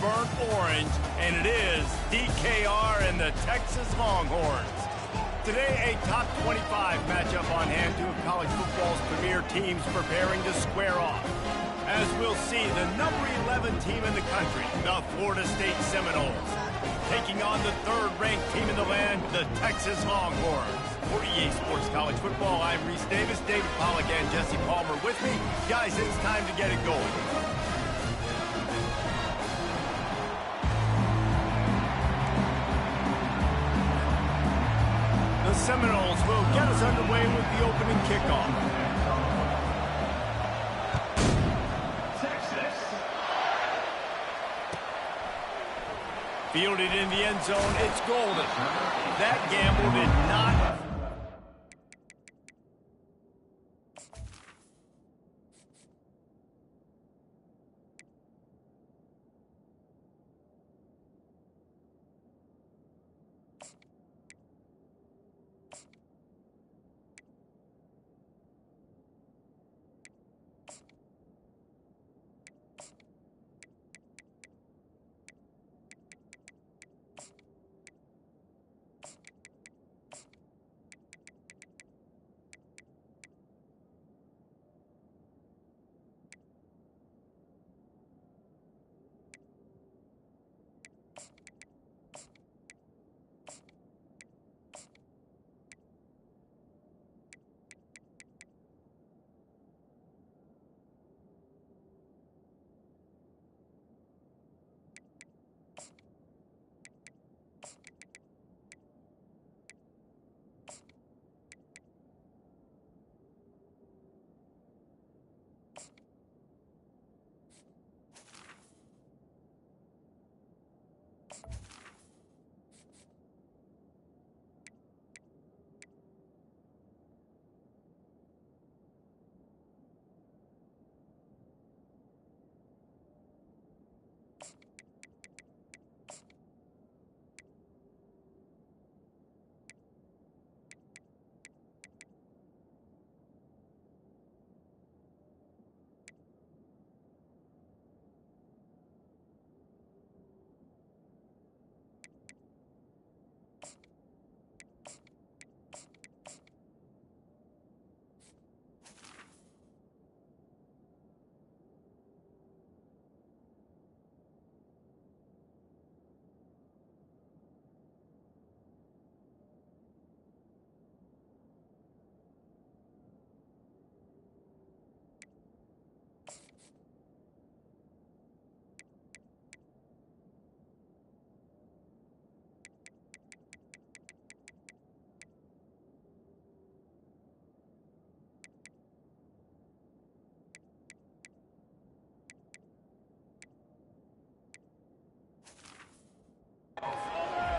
burnt orange, and it is DKR and the Texas Longhorns. Today, a top 25 matchup on hand, two of college football's premier teams preparing to square off. As we'll see, the number 11 team in the country, the Florida State Seminoles, taking on the third-ranked team in the land, the Texas Longhorns. For EA Sports College Football, I'm Reese Davis, David Pollack, and Jesse Palmer with me. Guys, it's time to get it going. The Seminoles will get us underway with the opening kickoff. Fielded in the end zone, it's Golden. That gamble did not...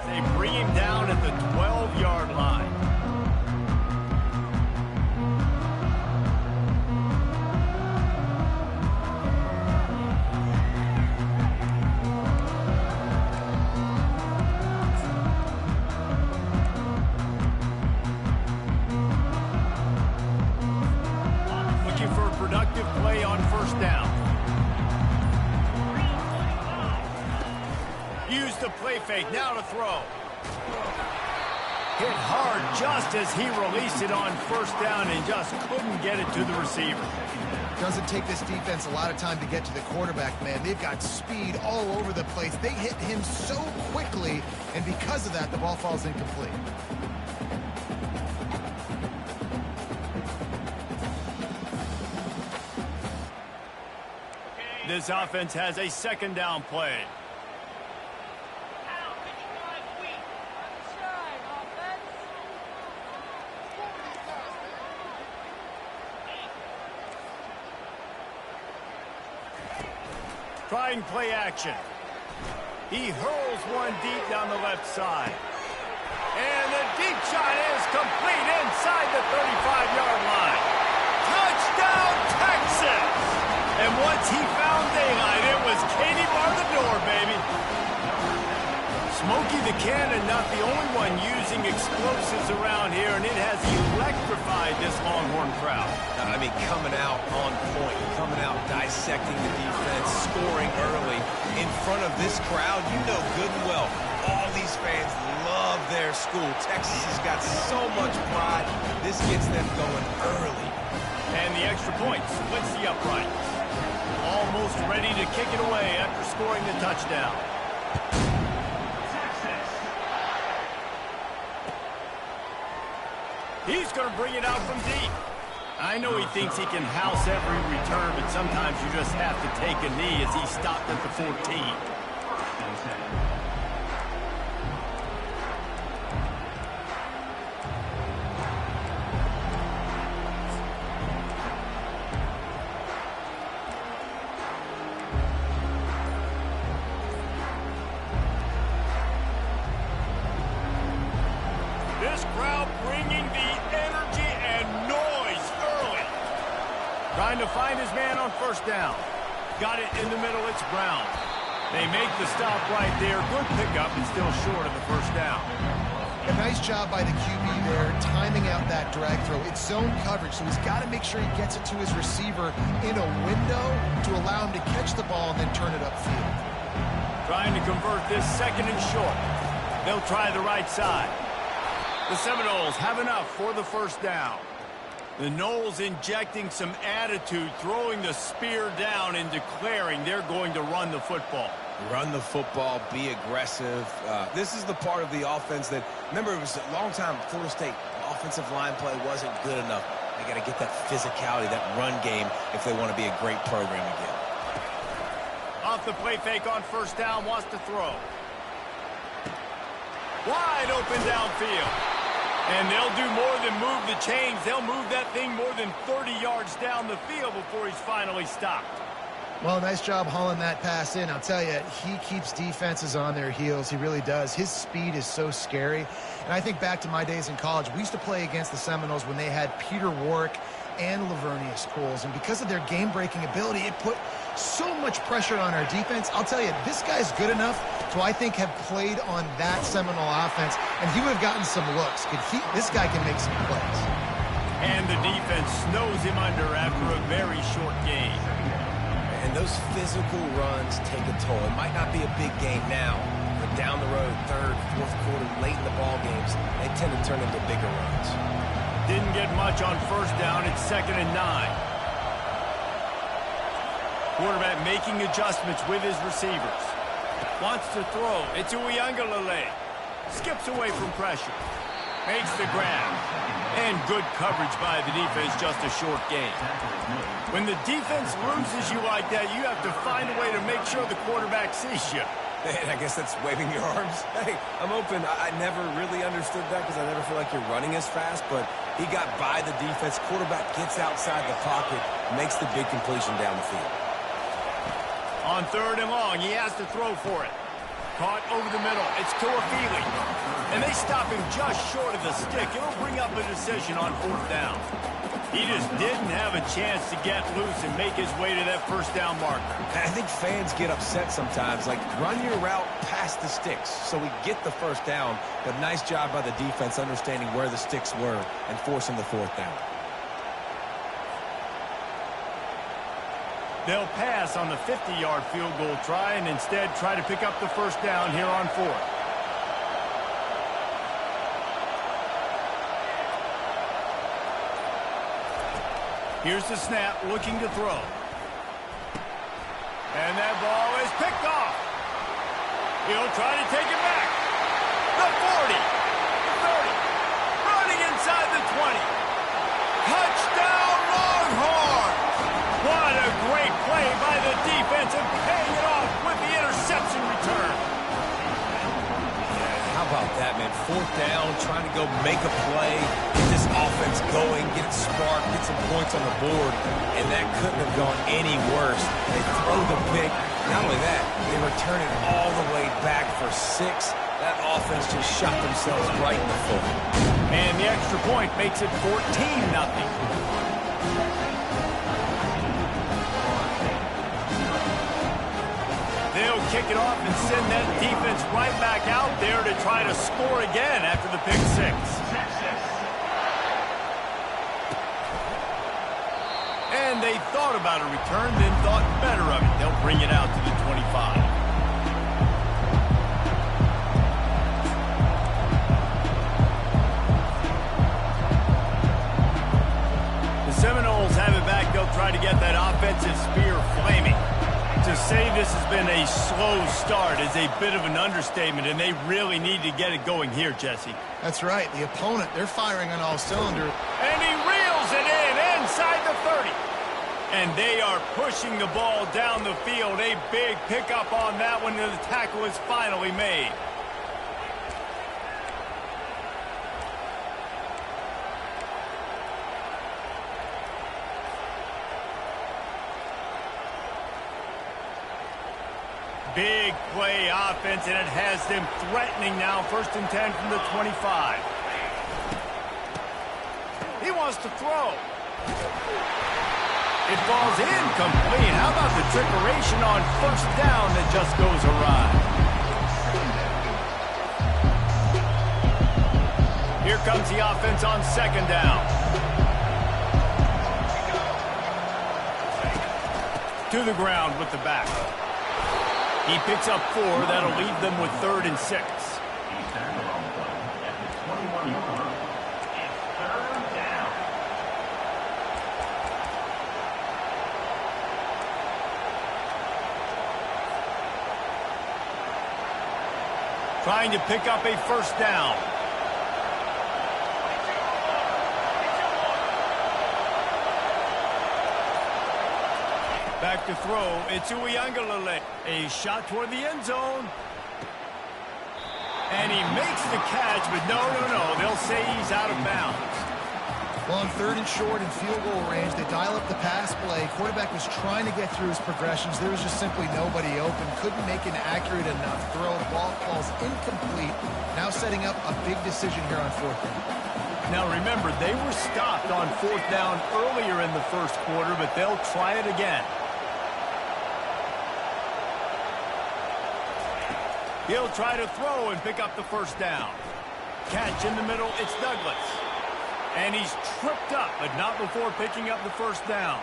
They bring him down at the 12-yard line. Looking for a productive play on first down. Use the play fake, now to throw. Hit hard just as he released it on first down and just couldn't get it to the receiver. Doesn't take this defense a lot of time to get to the quarterback, man. They've got speed all over the place. They hit him so quickly, and because of that, the ball falls incomplete. This offense has a second down play. Trying play action. He hurls one deep down the left side. And the deep shot is complete inside the 35-yard line. Touchdown, Texas! And once he found daylight, it was Katie bar the door, baby. Smokey the Cannon, not the only one using explosives around here, and it has electrified this Longhorn crowd. I mean, coming out on point, coming out dissecting the defense, scoring early in front of this crowd, you know good and well, all these fans love their school. Texas has got so much pride. This gets them going early. And the extra point splits the uprights. Almost ready to kick it away after scoring the touchdown. He's going to bring it out from deep. I know he thinks he can house every return, but sometimes you just have to take a knee as he stopped at the 14. This crowd bringing the energy and noise early. Trying to find his man on first down. Got it in the middle, it's Brown. They make the stop right there. Good pickup and still short of the first down. A nice job by the QB there, timing out that drag throw. It's zone coverage, so he's got to make sure he gets it to his receiver in a window to allow him to catch the ball and then turn it upfield. Trying to convert this second and short. They'll try the right side. The Seminoles have enough for the first down. The Noles injecting some attitude, throwing the spear down and declaring they're going to run the football. Run the football, be aggressive. This is the part of the offense that, remember, it was a long time, Florida State offensive line play wasn't good enough. They got to get that physicality, that run game, if they want to be a great program again. Off the play fake on first down, wants to throw. Wide open downfield. And they'll do more than move the chains. They'll move that thing more than 30 yards down the field before he's finally stopped. Well, nice job hauling that pass in. I'll tell you, he keeps defenses on their heels. He really does. His speed is so scary. And I think back to my days in college. We used to play against the Seminoles when they had Peter Warwick and Lavernius Coles. And because of their game-breaking ability, it put so much pressure on our defense. I'll tell you, this guy's good enough to, I think, have played on that Seminole offense, and he would have gotten some looks. This guy can make some plays. And the defense snows him under after a very short game. And those physical runs take a toll. It might not be a big game now, but down the road, third, fourth quarter, late in the ball games, they tend to turn into bigger runs. Didn't get much on first down. It's 2nd and 9. Quarterback making adjustments with his receivers. Wants to throw. It's Uiagalelei. Skips away from pressure. Makes the grab. And good coverage by the defense, just a short game. When the defense loses you like that, you have to find a way to make sure the quarterback sees you. Hey, I guess that's waving your arms. Hey, I'm open. I never really understood that because I never feel like you're running as fast, but he got by the defense. Quarterback gets outside the pocket, makes the big completion down the field. On 3rd and long, he has to throw for it. Caught over the middle. It's Tuafili. And they stop him just short of the stick. It'll bring up a decision on 4th down. He just didn't have a chance to get loose and make his way to that first down marker. I think fans get upset sometimes. Like, run your route past the sticks so we get the first down. But nice job by the defense understanding where the sticks were and forcing the 4th down. They'll pass on the 50-yard field goal try and instead try to pick up the first down here on 4th. Here's the snap, looking to throw. And that ball is picked off. He'll try to take it back. The 40, the 30, running inside the 20. Touchdown, Longhorns! What a great play by the defense and paying it off with the interception return. How about that, man? 4th down, trying to go make a play, get this offense going, get it sparked, get some points on the board, and that couldn't have gone any worse. They throw the pick. Not only that, they return it all the way back for 6. That offense just shot themselves right in the foot. And the extra point makes it 14-0. They'll kick it off and send that defense right back out there to try to score again after the pick 6. And they thought about a return, then thought better of it. They'll bring it out to the 25. has been a slow start is a bit of an understatement, and they really need to get it going here, Jesse. That's right. The opponent, they're firing on all cylinders. And he reels it in inside the 30. And they are pushing the ball down the field. A big pickup on that one, and the tackle is finally made. Big play offense, and it has them threatening now. 1st and 10 from the 25. He wants to throw. It falls incomplete. How about the trickeration on 1st down that just goes awry? Here comes the offense on 2nd down. To the ground with the back. He picks up 4. That'll leave them with 3rd and 6. Trying to pick up a 1st down. Back to throw. It's Uiagalelei. A shot toward the end zone. And he makes the catch, but no. They'll say he's out of bounds. Well, on 3rd and short and field goal range, they dial up the pass play. Quarterback was trying to get through his progressions. There was just simply nobody open. Couldn't make an accurate enough throw. The ball falls incomplete. Now setting up a big decision here on 4th down. Now remember, they were stopped on 4th down earlier in the 1st quarter, but they'll try it again. He'll try to throw and pick up the 1st down. Catch in the middle, it's Douglas. And he's tripped up, but not before picking up the 1st down.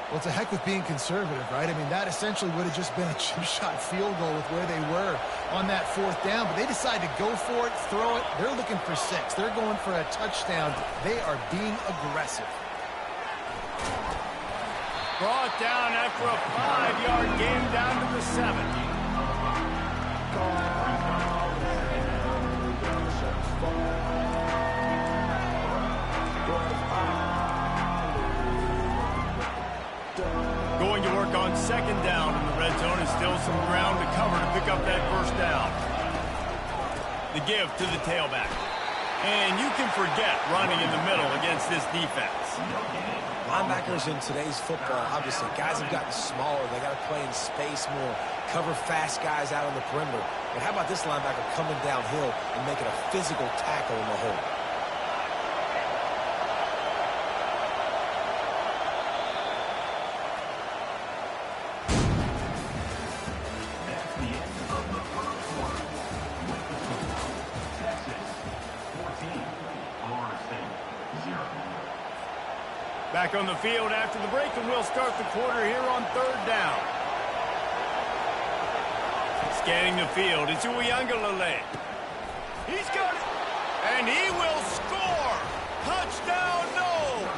Well, it's a heck with being conservative, right? I mean, that essentially would have just been a chip shot field goal with where they were on that 4th down. But they decided to go for it, throw it. They're looking for 6. They're going for a touchdown. They are being aggressive. Brought down after a 5-yard gain down to the 7. Going to work on 2nd down in the red zone, and still some ground to cover to pick up that 1st down. The give to the tailback. And you can forget running in the middle against this defense. Linebackers in today's football, obviously, guys have gotten smaller. They got to play in space more, cover fast guys out on the perimeter. But how about this linebacker coming downhill and making a physical tackle in the hole? Back on the field after the break, and we'll start the quarter here on 3rd down. Scanning the field, it's Uiagalelei. He's got it, and he will score. Touchdown, no.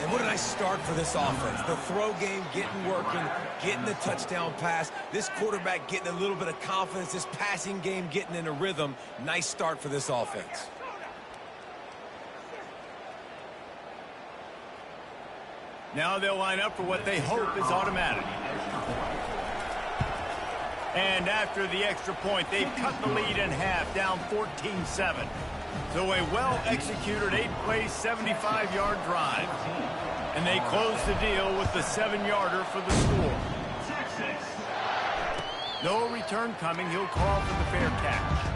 And what a nice start for this offense. The throw game getting working, getting the touchdown pass. This quarterback getting a little bit of confidence. This passing game getting in a rhythm. Nice start for this offense. Now they'll line up for what they hope is automatic. And after the extra point, they've cut the lead in half, down 14-7. So a well-executed 8-play, 75-yard drive. And they close the deal with the 7-yarder for the score. No return coming. He'll call for the fair catch.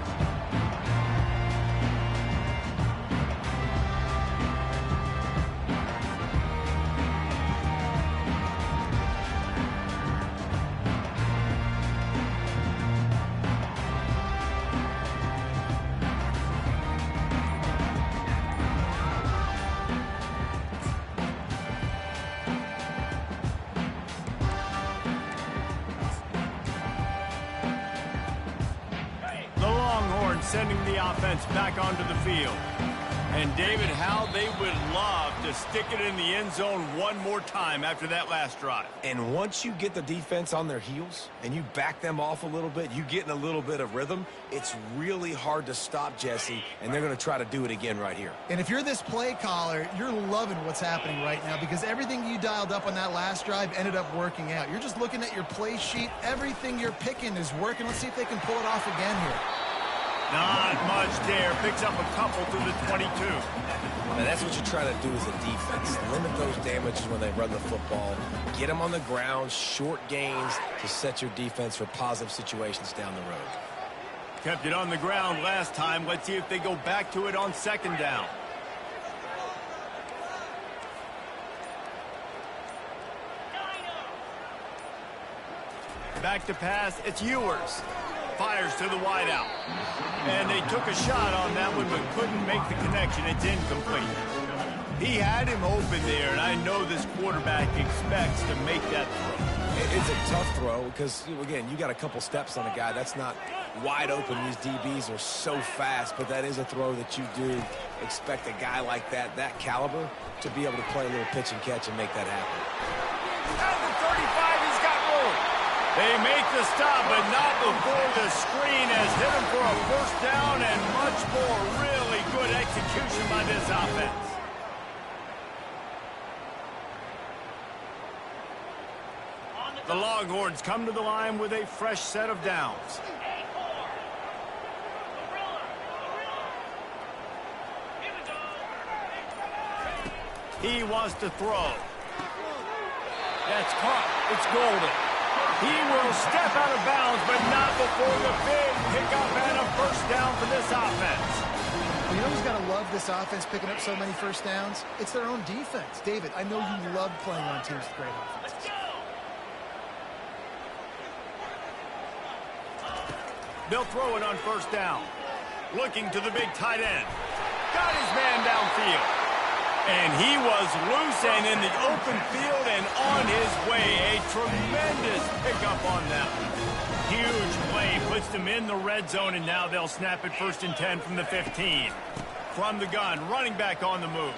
Sending the offense back onto the field. And, David, how they would love to stick it in the end zone one more time after that last drive. And once you get the defense on their heels and you back them off a little bit, you get in a little bit of rhythm, it's really hard to stop, Jesse, and they're going to try to do it again right here. And if you're this play caller, you're loving what's happening right now because everything you dialed up on that last drive ended up working out. You're just looking at your play sheet. Everything you're picking is working. Let's see if they can pull it off again here. Not much there. Picks up a couple to the 22. And that's what you try to do as a defense. Limit those damages when they run the football. Get them on the ground, short gains to set your defense for positive situations down the road. Kept it on the ground last time. Let's see if they go back to it on second down. Back to pass. It's Ewers. Fires to the wideout. And they took a shot on that one but couldn't make the connection. It's incomplete. He had him open there, and I know this quarterback expects to make that throw. It's a tough throw because, again, you got a couple steps on a guy. That's not wide open. These DBs are so fast, but that is a throw that you do expect a guy like that caliber, to be able to play a little pitch and catch and make that happen. At the 35, he's got room. They make the stop, but not before the screen has hit him for a first down and much more. Really good execution by this offense. The Longhorns come to the line with a fresh set of downs. He wants to throw. That's caught. It's golden. He will step out of bounds, but not before the big pickup and a first down for this offense. Well, you know who's got to love this offense picking up so many first downs? It's their own defense. David, I know you love playing on teams with great offenses. They'll throw it on first down. Looking to the big tight end. Got his man downfield. And he was loose and in the open field and on his way. A tremendous pickup on that one. Huge play. Puts them in the red zone, and now they'll snap it 1st and 10 from the 15. From the gun, running back on the move.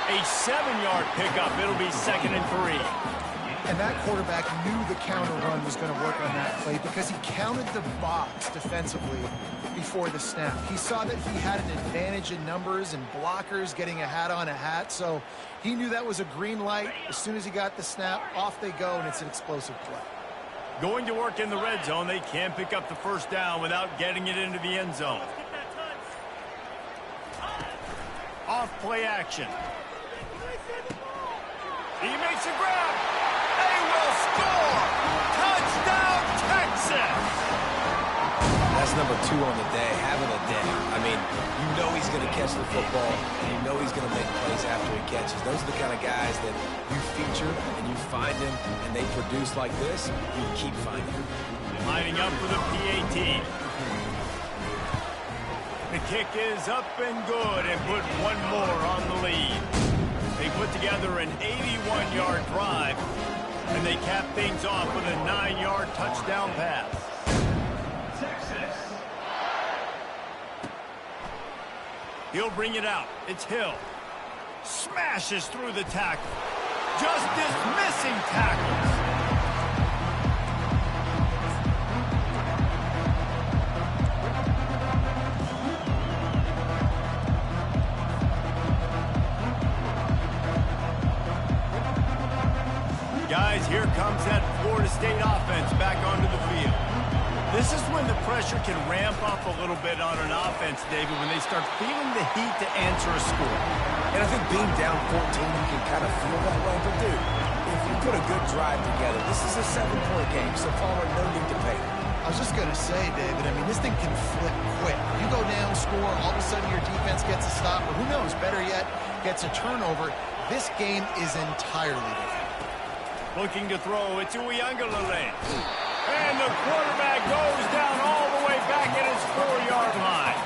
A 7-yard pickup. It'll be 2nd and 3. And that quarterback knew the counter run was going to work on that play because he counted the box defensively before the snap. He saw that he had an advantage in numbers and blockers getting a hat on a hat, so he knew that was a green light. As soon as he got the snap, off they go, and it's an explosive play. Going to work in the red zone. They can't pick up the first down without getting it into the end zone. Off play action. He makes a grab. They will score! Touchdown, Texas! That's number 2 on the day, having a day. I mean, you know he's going to catch the football, and you know he's going to make plays after he catches. Those are the kind of guys that you feature, and you find them, and they produce like this, you keep finding them. Lining up for the PAT. The kick is up and good, and put one more on the lead. They put together an 81-yard drive, and they cap things off with a 9-yard touchdown pass. Texas. He'll bring it out. It's Hill. Smashes through the tackle. Just dismissing tackles. Guys, here comes that Florida State offense back onto the field. This is when the pressure can ramp up a little bit on an offense, David, when they start feeling the heat to answer a score. And I think being down 14, you can kind of feel that way. But, dude, if you put a good drive together, this is a 7-point game, so Palmer, no need to pay. I was just going to say, David, I mean, this thing can flip quick. You go down, score, all of a sudden your defense gets a stop, or who knows, better yet, gets a turnover. This game is entirely different. Looking to throw, it's Uiagalelei. And the quarterback goes down all the way back at his 4-yard line.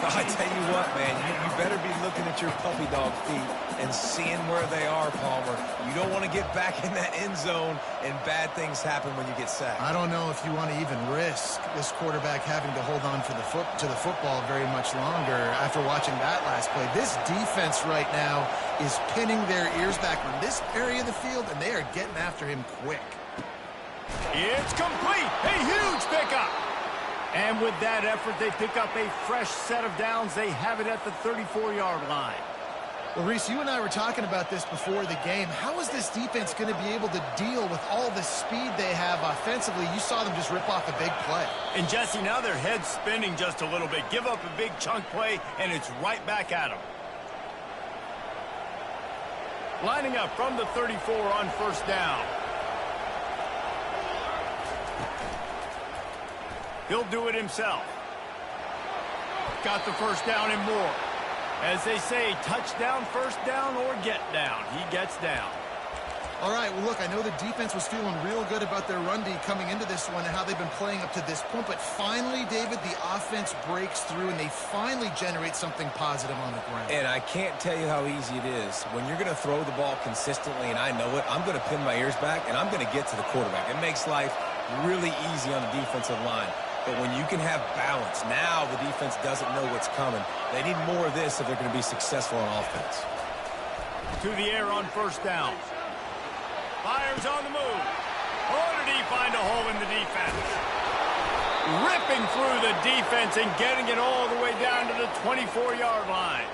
I tell you what, man, you better be looking at your puppy dog feet and seeing where they are, Palmer. You don't want to get back in that end zone and bad things happen when you get sacked. I don't know if you want to even risk this quarterback having to hold on to the football very much longer after watching that last play. This defense right now is pinning their ears back on this area of the field, and they are getting after him quick. It's complete. A huge pickup. And with that effort, they pick up a fresh set of downs. They have it at the 34-yard line. Well, Reese, you and I were talking about this before the game. How is this defense going to be able to deal with all the speed they have offensively? You saw them just rip off a big play. And, Jesse, now their head's spinning just a little bit. Give up a big chunk play, and it's right back at them. Lining up from the 34 on first down. He'll do it himself. Got the first down and more. As they say, touchdown, first down, or get down. He gets down. All right, well, look, I know the defense was feeling real good about their run D coming into this one and how they've been playing up to this point. But finally, David, the offense breaks through, and they finally generate something positive on the ground. And I can't tell you how easy it is. When you're going to throw the ball consistently, and I know it, I'm going to pin my ears back, and I'm going to get to the quarterback. It makes life really easy on the defensive line. But when you can have balance, now the defense doesn't know what's coming. They need more of this if they're going to be successful on offense. To the air on first down. Fires on the move. Oh, did he find a hole in the defense? Ripping through the defense and getting it all the way down to the 24-yard line.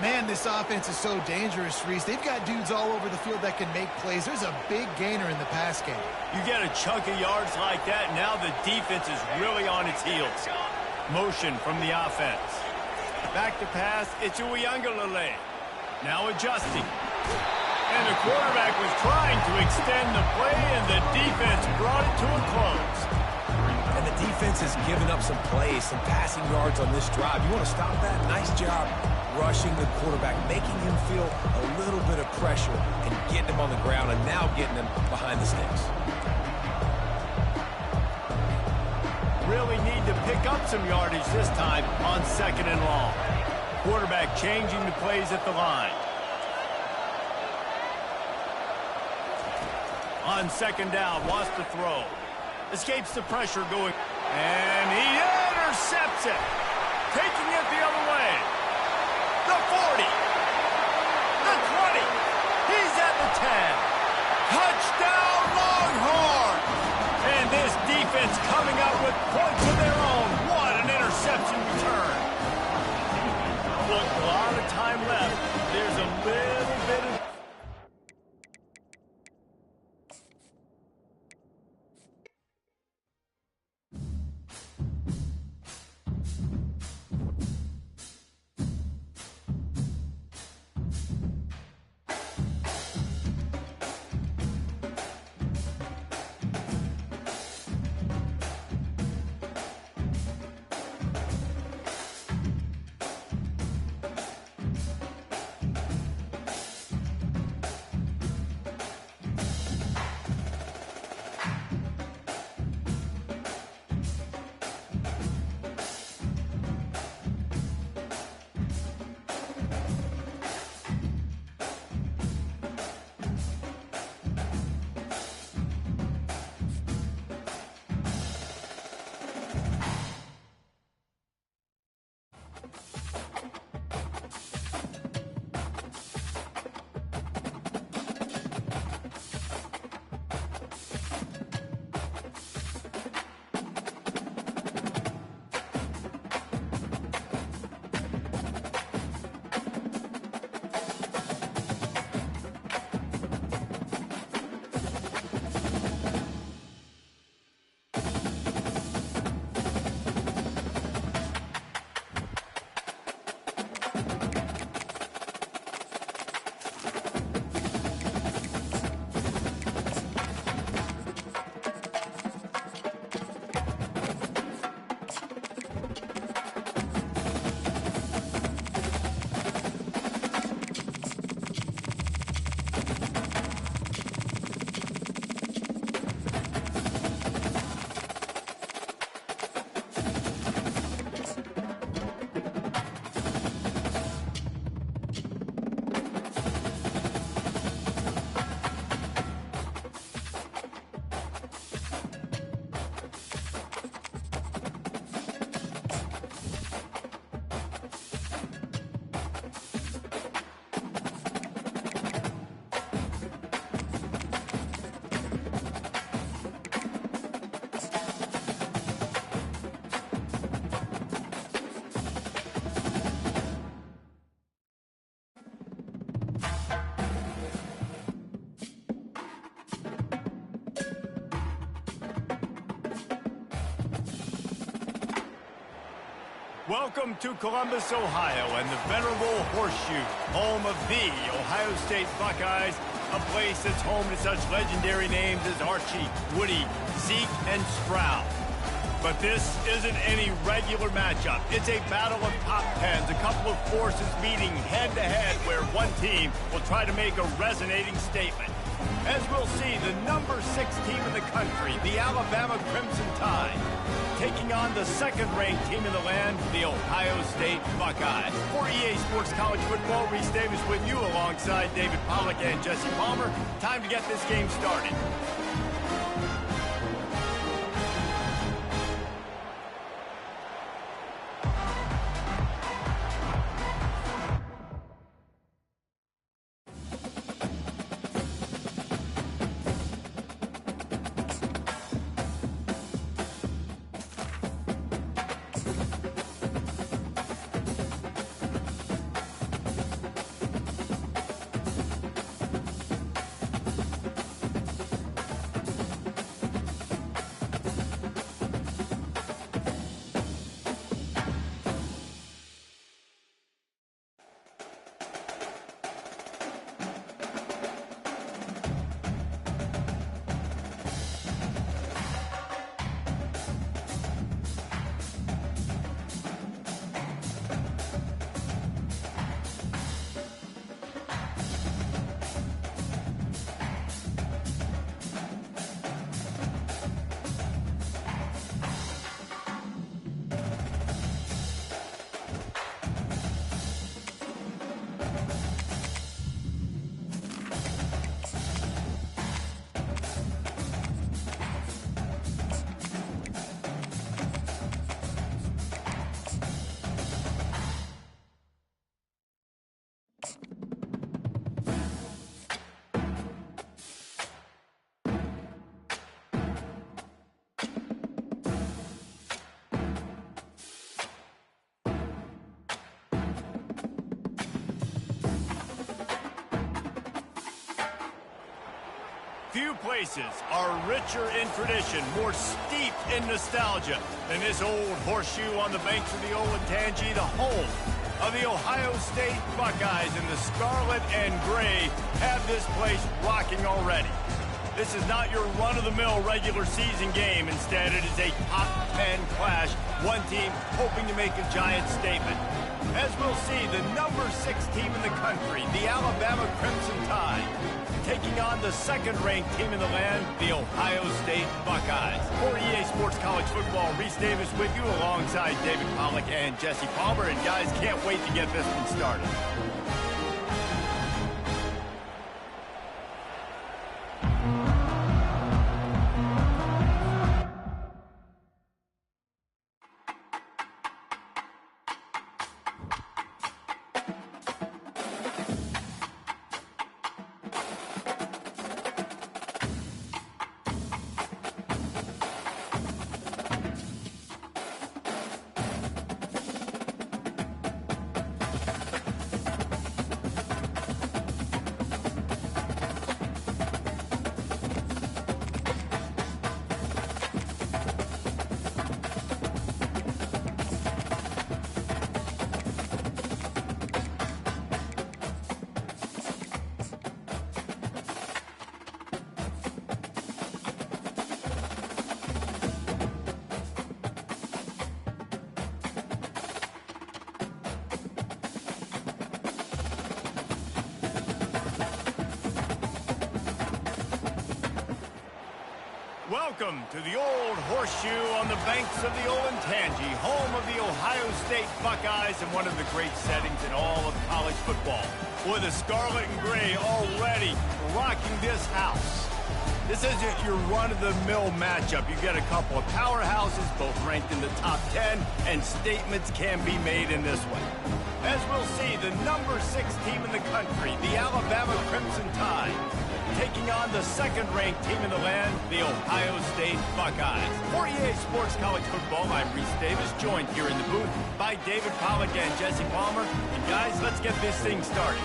Man, this offense is so dangerous, Reese. They've got dudes all over the field that can make plays. There's a big gainer in the pass game. You get a chunk of yards like that, now the defense is really on its heels. Motion from the offense. Back to pass, it's Uiagalelei. Now adjusting. And the quarterback was trying to extend the play, and the defense brought it to a close. And the defense has given up some plays, some passing yards on this drive. You want to stop that? Nice job rushing the quarterback, making him feel a little bit of pressure and getting him on the ground, and now getting him behind the sticks. Really need to pick up some yardage this time on second and long. Quarterback changing the plays at the line. On second down, wants to throw. Escapes the pressure going. And he intercepts it. Taking it the other way. The 40. The 20. He's at the 10. Touchdown, Longhorn. And this defense coming out with points of their own. What an interception return. Look, a lot of time left. There's a little bit of... Welcome to Columbus, Ohio, and the venerable Horseshoe, home of the Ohio State Buckeyes, a place that's home to such legendary names as Archie, Woody, Zeke, and Stroud. But this isn't any regular matchup. It's a battle of top tens, a couple of forces meeting head-to-head where one team will try to make a resonating statement. As we'll see, the number 6 team in the country, the Alabama Crimson Tide, taking on the second-ranked team in the land, the Ohio State Buckeyes. For EA Sports College Football, Reese Davis with you alongside David Pollack and Jesse Palmer. Time to get this game started. Few places are richer in tradition, more steeped in nostalgia than this old horseshoe on the banks of the Olentangy, the home of the Ohio State Buckeyes. And the scarlet and gray have this place rocking already. This is not your run-of-the-mill regular season game. Instead, it is a top 10 clash, one team hoping to make a giant statement. As we'll see, the number 6 team in the country, the Alabama Crimson Tide, taking on the second-ranked team in the land, the Ohio State Buckeyes. For EA Sports College Football, Reese Davis with you alongside David Pollack and Jesse Palmer. And guys, can't wait to get this one started. Welcome to the old horseshoe on the banks of the Olentangy, home of the Ohio State Buckeyes and one of the great settings in all of college football. With the scarlet and gray already rocking this house. This isn't your run-of-the-mill matchup. You get a couple of powerhouses, both ranked in the top 10, and statements can be made in this one. As we'll see, the number 6 team in the country, the Alabama Crimson Tide, taking on the second-ranked team in the land, the Ohio State Buckeyes. For EA Sports College Football, I'm Reese Davis, joined here in the booth by David Pollack and Jesse Palmer. And guys, let's get this thing started.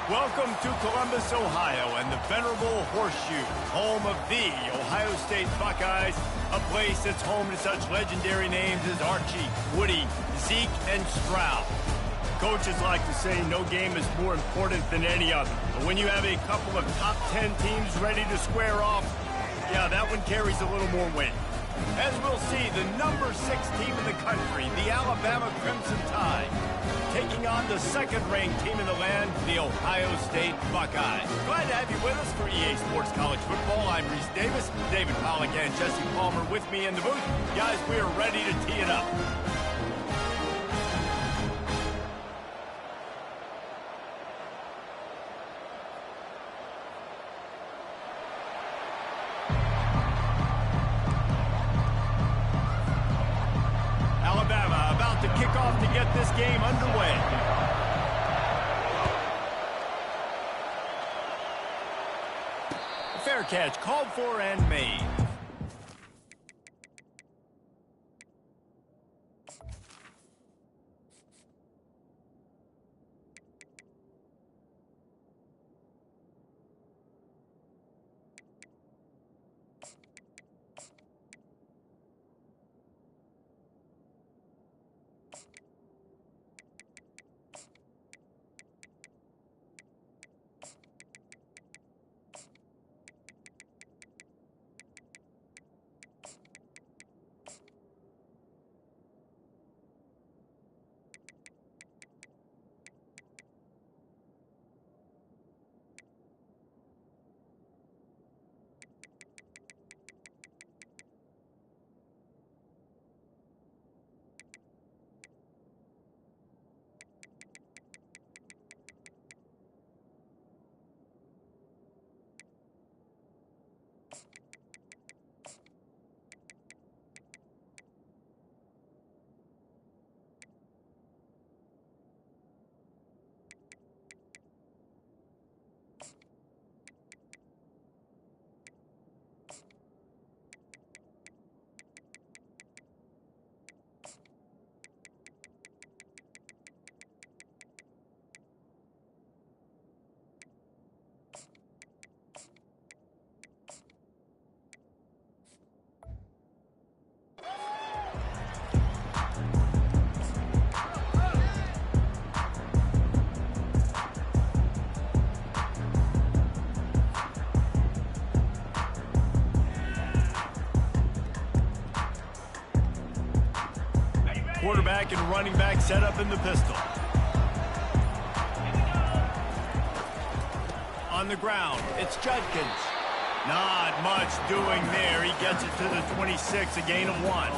Welcome to Columbus, Ohio, and the venerable Horseshoe, home of the Ohio State Buckeyes, a place that's home to such legendary names as Archie, Woody, Zeke, and Stroud. Coaches like to say no game is more important than any other. But when you have a couple of top 10 teams ready to square off, yeah, that one carries a little more weight. As we'll see, the number 6 team in the country, the Alabama Crimson Tide, taking on the second-ranked team in the land, the Ohio State Buckeyes. Glad to have you with us for EA Sports College Football. I'm Reese Davis, David Pollack and Jesse Palmer with me in the booth. Guys, we are ready to tee it up. Alabama about to kick off to get this game underway. Fair catch called for and made. Quarterback and running back set up in the pistol. On the ground, it's Judkins. Not much doing there. He gets it to the 26, a gain of 1.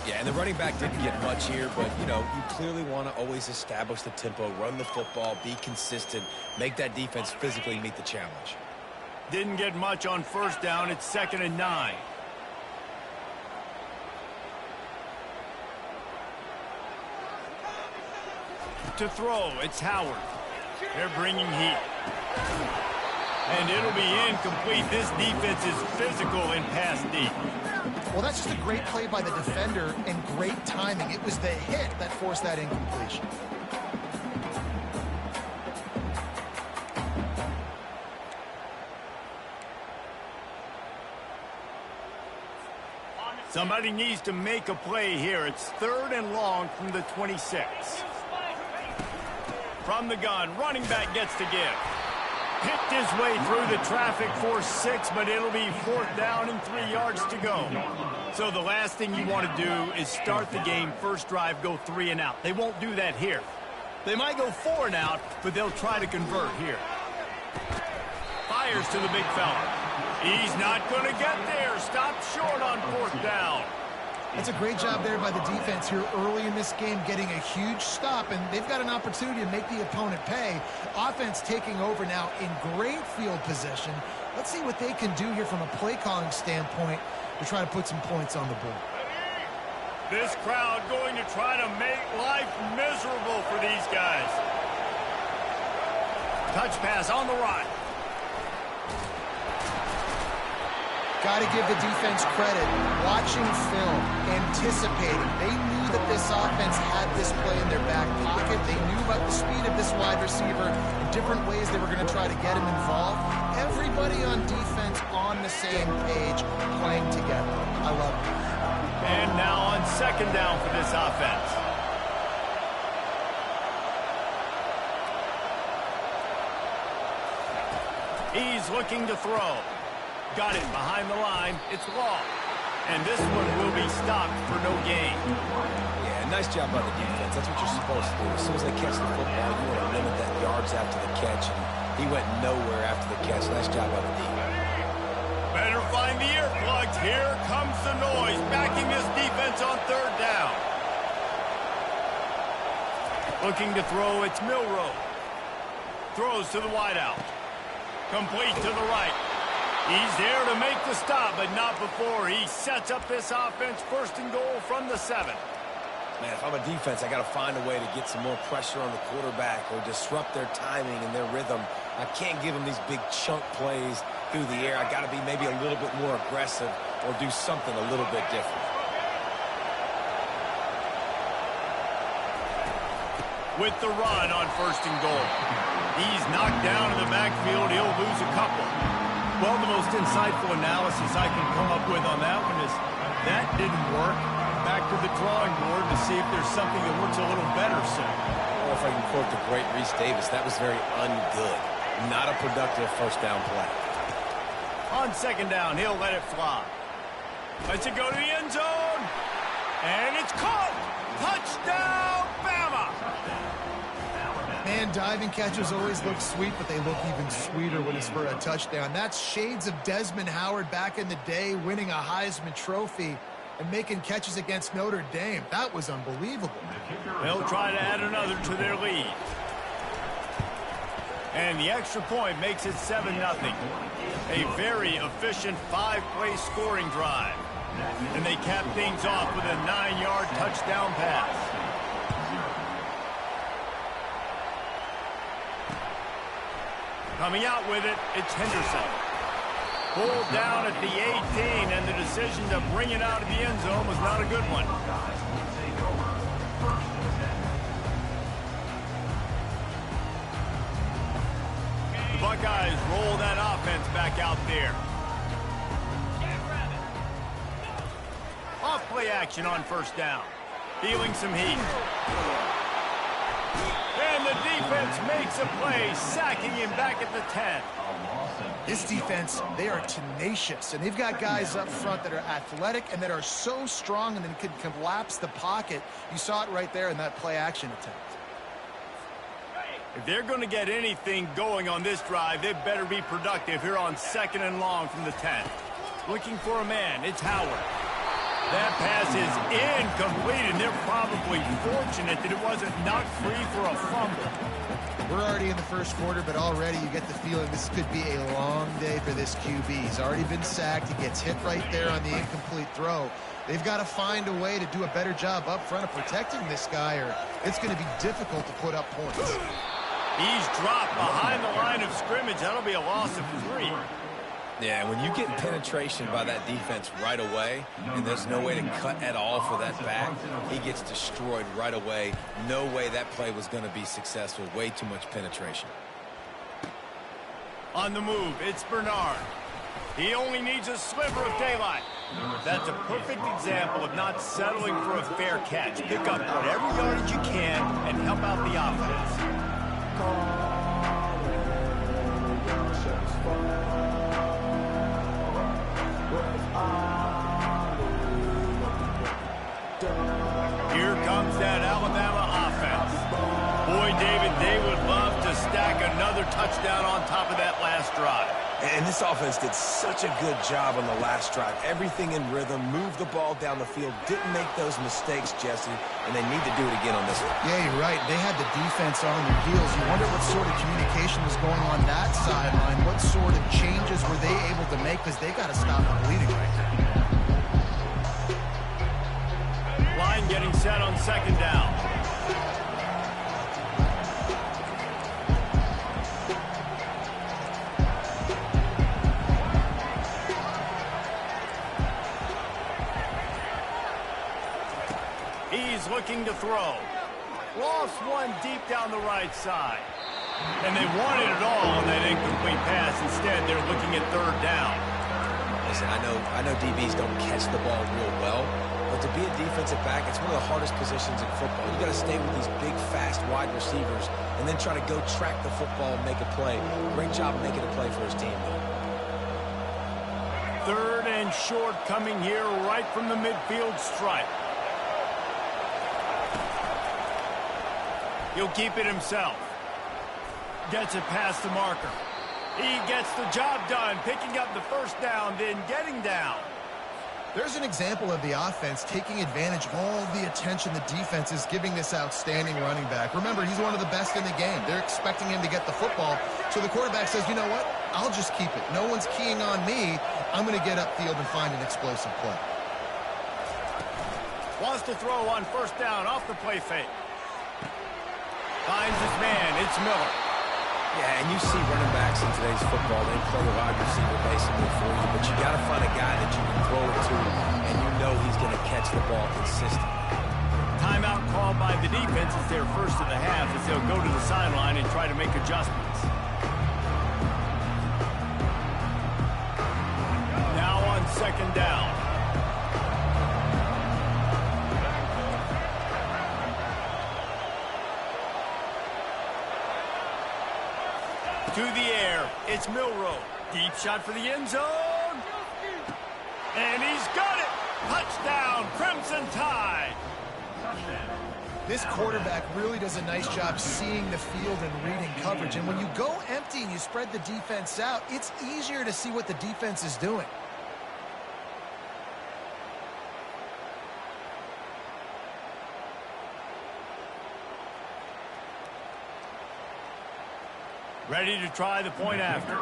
Yeah, and the running back didn't get much here, but, you know, you clearly want to always establish the tempo, run the football, be consistent, make that defense physically meet the challenge. Didn't get much on first down. It's 2nd and 9. To throw, it's Howard. They're bringing heat. And it'll be incomplete. This defense is physical and pass deep. Well, that's just a great play by the defender and great timing. It was the hit that forced that incompletion. Somebody needs to make a play here. It's 3rd and long from the 26. From the gun, running back gets to give. Picked his way through the traffic for 6, but it'll be 4th down and 3 yards to go. So the last thing you want to do is start the game, first drive, go 3 and out. They won't do that here. They might go 4 and out, but they'll try to convert here. Fires to the big fella. He's not going to get there. Stopped short on 4th down. That's a great job there by the defense here early in this game, getting a huge stop, and they've got an opportunity to make the opponent pay. Offense taking over now in great field position. Let's see what they can do here from a play calling standpoint to try to put some points on the board. This crowd going to try to make life miserable for these guys. Touch pass on the right. Got to give the defense credit. Watching film, anticipating. They knew that this offense had this play in their back pocket. They knew about the speed of this wide receiver and different ways they were going to try to get him involved. Everybody on defense on the same page, playing together. I love it. And now on second down for this offense. He's looking to throw. Got it behind the line. It's long. And this one will be stopped for no gain. Yeah, nice job by the defense. That's what you're supposed to do. As soon as they catch the football, you want to limit that yards after the catch. And he went nowhere after the catch. Nice job by the defense. Better find the earplugs. Here comes the noise, backing this defense on third down. Looking to throw, it's Milroe. Throws to the wideout. Complete to the right. He's there to make the stop, but not before he sets up this offense first and goal from the 7. Man, if I'm a defense, I got to find a way to get some more pressure on the quarterback or disrupt their timing and their rhythm. I can't give them these big chunk plays through the air. I got to be maybe a little bit more aggressive or do something a little bit different. With the run on first and goal. He's knocked down in the backfield. He'll lose a couple. Well, the most insightful analysis I can come up with on that one is that didn't work. Back to the drawing board to see if there's something that works a little better, sir. Or if I can quote the great Reese Davis, that was very ungood. Not a productive first down play. On second down, he'll let it fly. Lets it go to the end zone. And it's caught. Touchdown, Bama. Man, diving catches always look sweet, but they look even sweeter when it's for a touchdown. That's shades of Desmond Howard back in the day, winning a Heisman Trophy and making catches against Notre Dame. That was unbelievable. They'll try to add another to their lead. And the extra point makes it 7-0. A very efficient 5-play scoring drive. And they cap things off with a 9-yard touchdown pass. Coming out with it, it's Henderson. Pulled down at the 18, and the decision to bring it out of the end zone was not a good one. The Buckeyes roll that offense back out there. Off play action on first down. Feeling some heat. And the defense makes a play, sacking him back at the 10. This defense, they are tenacious, and they've got guys up front that are athletic and that are so strong and then can collapse the pocket. You saw it right there in that play action attempt. If they're going to get anything going on this drive, they better be productive here on second and long from the 10. Looking for a man, it's Howard. That pass is incomplete, and they're probably fortunate that it wasn't knocked free for a fumble. We're already in the first quarter, but already you get the feeling this could be a long day for this QB. He's already been sacked. He gets hit right there on the incomplete throw. They've got to find a way to do a better job up front of protecting this guy, or it's going to be difficult to put up points. He's dropped behind the line of scrimmage. That'll be a loss of 3. Yeah, when you get penetration by that defense right away, and there's no way to cut at all for that back, he gets destroyed right away. No way that play was going to be successful. Way too much penetration. On the move, it's Bernard. He only needs a sliver of daylight. That's a perfect example of not settling for a fair catch. Pick up whatever yardage you can and help out the offense. Here comes that Alabama offense. Boy, David, they would love to stack another touchdown on top of that last drive. And this offense did such a good job on the last drive. Everything in rhythm, moved the ball down the field, didn't make those mistakes, Jesse, and they need to do it again on this one. Yeah, you're right. They had the defense on their heels. You wonder what sort of communication was going on that sideline. What sort of changes were they able to make, because they got to stop the bleeding right there. Line getting set on second down. looking to throw. Lost one deep down the right side. And they wanted it all on that incomplete pass. Instead, they're looking at third down. Listen, I know DBs don't catch the ball real well, but to be a defensive back, it's one of the hardest positions in football. You got to stay with these big, fast wide receivers and then try to go track the football and make a play. Great job making a play for his team, though. Third and short coming here right from the midfield stripe. He'll keep it himself. Gets it past the marker. He gets the job done, picking up the first down, then getting down. There's an example of the offense taking advantage of all the attention the defense is giving this outstanding running back. Remember, he's one of the best in the game. They're expecting him to get the football. So the quarterback says, you know what? I'll just keep it. No one's keying on me. I'm going to get upfield and find an explosive play. Wants to throw on first down off the play fake. Finds his man. It's Miller. Yeah, and you see running backs in today's football, they play a wide receiver basically for you, but you got to find a guy that you can throw it to, and you know he's going to catch the ball consistently. Timeout called by the defense is their first of the half as they'll go to the sideline and try to make adjustments. Now on second down. To the air, it's Milroe. Deep shot for the end zone. And he's got it. Touchdown, Crimson Tide. This quarterback really does a nice job seeing the field and reading coverage. And when you go empty and you spread the defense out, it's easier to see what the defense is doing. Ready to try the point after.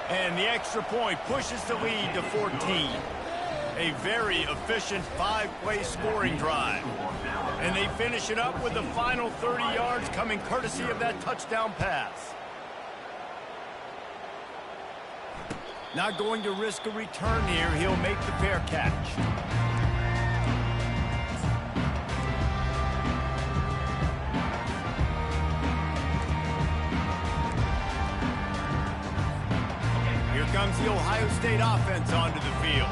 And the extra point pushes the lead to 14. A very efficient five-play scoring drive. And they finish it up with the final 30 yards coming courtesy of that touchdown pass. Not going to risk a return here. He'll make the fair catch. Comes the Ohio State offense onto the field.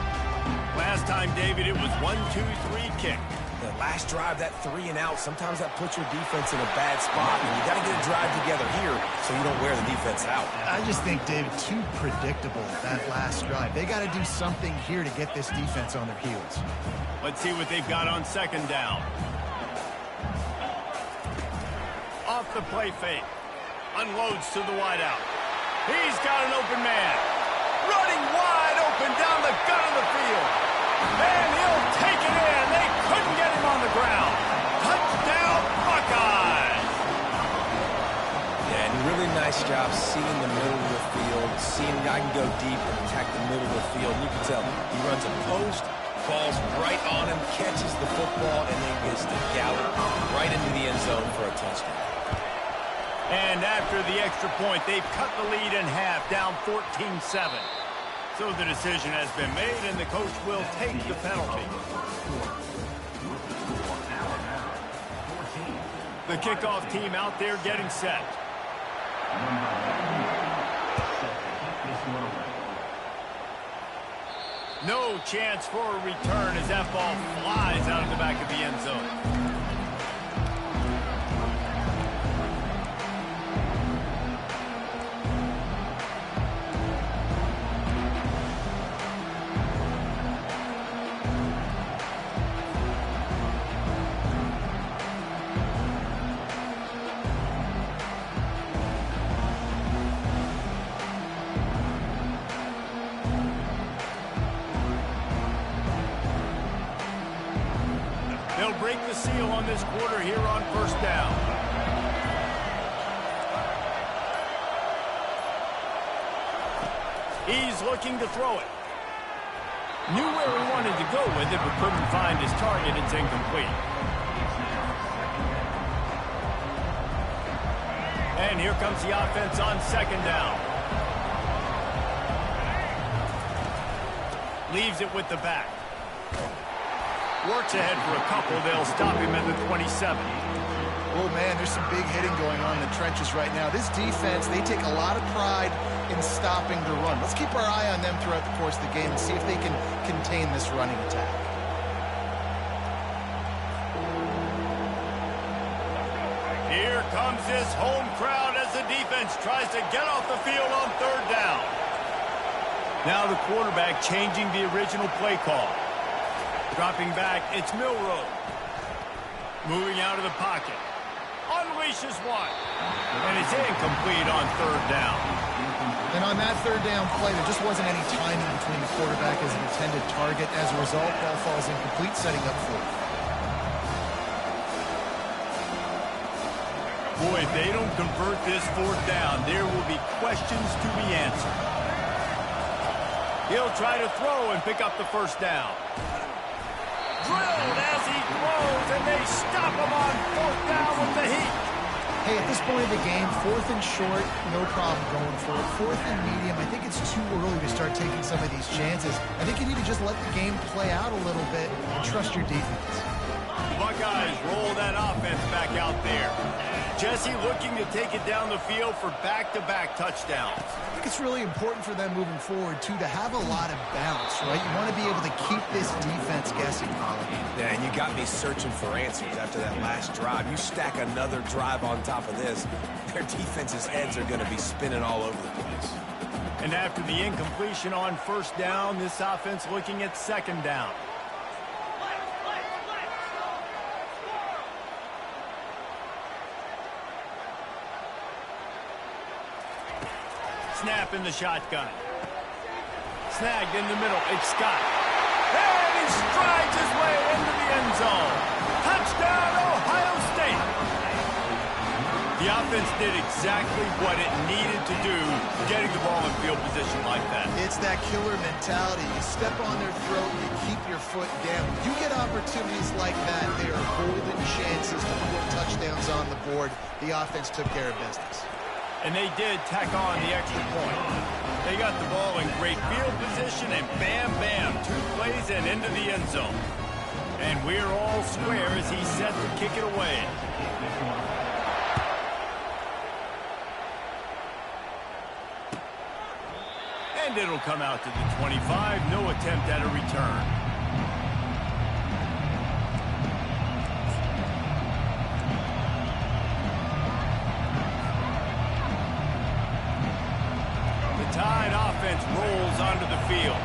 Last time, David, it was 1-2-3 kick. The last drive, that 3 and out, sometimes that puts your defense in a bad spot, and you got to get a drive together here so you don't wear the defense out. I just think, David, too predictable that last drive. They got to do something here to get this defense on their heels. Let's see what they've got on second down. Off the play fake. Unloads to the wideout. He's got an open man. Running wide open down the gut of the field. And he'll take it in. They couldn't get him on the ground. Touchdown, Buckeyes. Yeah, and really nice job seeing the middle of the field, seeing a guy can go deep and attack the middle of the field. You can tell he runs a post, falls right on him, catches the football, and then gets to gallop right into the end zone for a touchdown. And after the extra point, they've cut the lead in half, down 14-7. So the decision has been made, and the coach will take the penalty. The kickoff team out there getting set. No chance for a return as that ball flies out of the back of the end zone. They'll break the seal on this quarter here on first down. He's looking to throw it. Knew where he wanted to go with it, but couldn't find his target. It's incomplete. And here comes the offense on second down. Leaves it with the back. Works ahead for a couple. They'll stop him at the 27. Oh, man, there's some big hitting going on in the trenches right now. This defense, they take a lot of pride in stopping the run. Let's keep our eye on them throughout the course of the game and see if they can contain this running attack. Here comes this home crowd as the defense tries to get off the field on third down. Now the quarterback changing the original play call. Dropping back, it's Milroe. Moving out of the pocket. Unleashes one. And it's incomplete on third down. And on that third down play, there just wasn't any timing between the quarterback as an intended target. As a result, ball falls incomplete, setting up fourth. Boy, if they don't convert this fourth down, there will be questions to be answered. He'll try to throw and pick up the first down. Drilled as he throws, and they stop him on fourth down with the heat. Hey, at this point of the game, fourth and short, no problem going for it. Fourth and medium, I think it's too early to start taking some of these chances. I think you need to just let the game play out a little bit and trust your defense. The Buckeyes roll that offense back out there. Jesse looking to take it down the field for back-to-back touchdowns. I think it's really important for them moving forward, too, to have a lot of bounce, right? You want to be able to keep this defense guessing, Colin. Yeah, and you got me searching for answers after that last drive. You stack another drive on top of this, their defense's heads are going to be spinning all over the place. And after the incompletion on first down, this offense looking at second down. Snap in the shotgun. Snagged in the middle. It's Scott. And he strides his way into the end zone. Touchdown, Ohio State. The offense did exactly what it needed to do, getting the ball in field position like that. It's that killer mentality. You step on their throat, you keep your foot down. You get opportunities like that, they are golden chances to put touchdowns on the board. The offense took care of business. And they did tack on the extra point. They got the ball in great field position, and bam, bam, 2 plays and into the end zone. And we're all square as he's set to kick it away. And it'll come out to the 25. No attempt at a return. Tide offense rolls onto the field.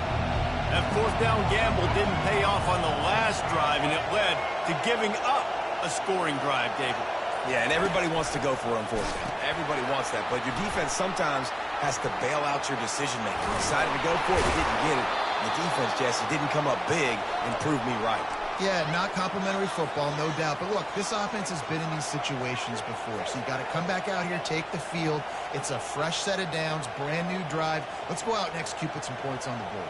That fourth down gamble didn't pay off on the last drive, and it led to giving up a scoring drive, David. Yeah, and everybody wants to go for it on fourth down. Everybody wants that, but your defense sometimes has to bail out your decision-making. You decided to go for it, you didn't get it. And the defense, Jesse, didn't come up big and prove me right. Yeah, not complimentary football, no doubt. But look, this offense has been in these situations before. So you got to come back out here, take the field. It's a fresh set of downs, brand new drive. Let's go out and execute, put some points on the board.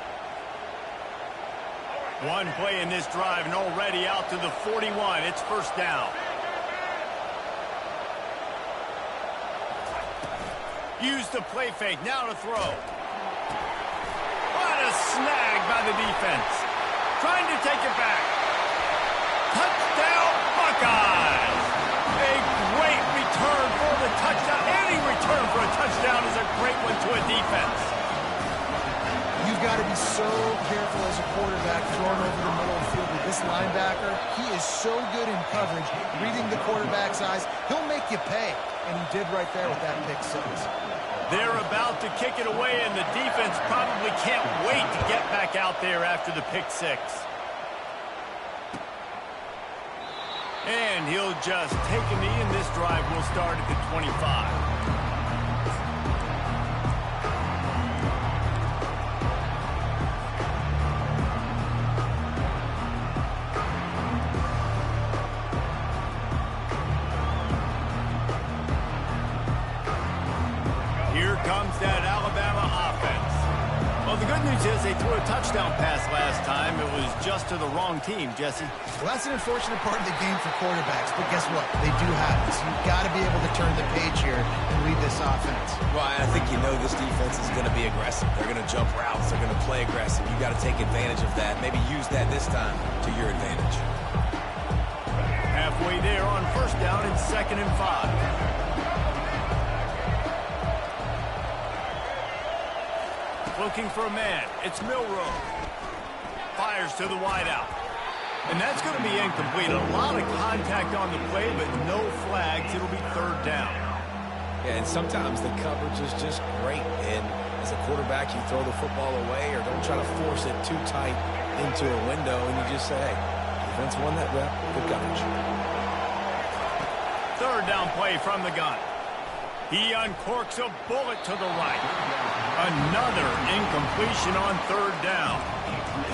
One play in this drive and already out to the 41. It's first down. Use the play fake. Now to throw. What a snag by the defense. Trying to take it back. Touchdown, Buckeyes! A great return for the touchdown. Any return for a touchdown is a great one to a defense. You've got to be so careful as a quarterback throwing over the middle of the field with this linebacker. He is so good in coverage, reading the quarterback's eyes. He'll make you pay, and he did right there with that pick six. They're about to kick it away, and the defense probably can't wait to get back out there after the pick six. And he'll just take a knee, and this drive will start at the 25. Here comes that Alabama offense. Well, the good news is they threw a touchdown pass last time. It was just to the wrong team, Jesse. Well, that's an unfortunate part of the game for quarterbacks, but guess what? They do have it. So you've got to be able to turn the page here and read this offense. Well, I think you know this defense is going to be aggressive. They're going to jump routes. They're going to play aggressive. You got to take advantage of that. Maybe use that this time to your advantage. Halfway there on first down and 2nd and 5. Looking for a man. It's Milroe. Fires to the wideout. And that's going to be incomplete. A lot of contact on the play, but no flags. It'll be 3rd down. Yeah, and sometimes the coverage is just great. And as a quarterback, you throw the football away or don't try to force it too tight into a window, and you just say, hey, defense won that rep. Good coverage. 3rd down play from the gun. He uncorks a bullet to the right. Another incompletion on 3rd down.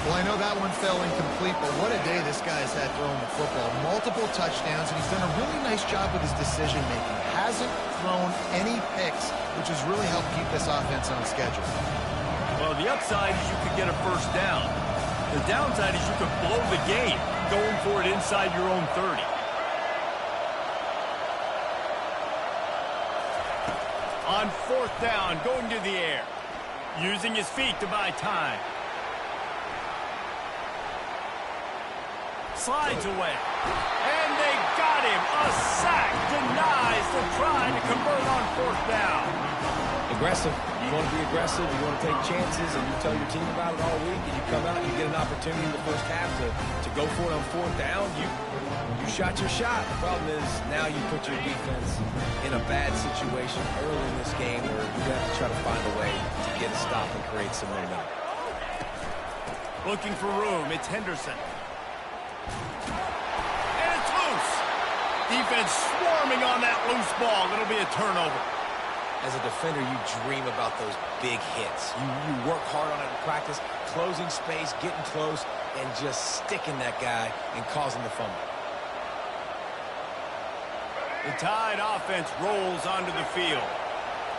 Well, I know that one fell incomplete, but what a day this guy's had throwing the football. Multiple touchdowns, and he's done a really nice job with his decision-making. Hasn't thrown any picks, which has really helped keep this offense on schedule. Well, the upside is you could get a 1st down. The downside is you could blow the game going for it inside your own 30. On 4th down, going to the air. Using his feet to buy time. Slides away. And they got him. A sack denies the try to convert on 4th down. Aggressive. You want to be aggressive. You want to take chances, and you tell your team about it all week, and you come out and you get an opportunity in the first half to go for it on 4th down. You shot your shot. The problem is now you put your defense in a bad situation early in this game where you have to try to find a way to get a stop and create some momentum. Looking for room. It's Henderson. And it's loose. Defense swarming on that loose ball. It'll be a turnover. As a defender, you dream about those big hits. You work hard on it in practice, closing space, getting close, and just sticking that guy and causing the fumble. The Tide offense rolls onto the field.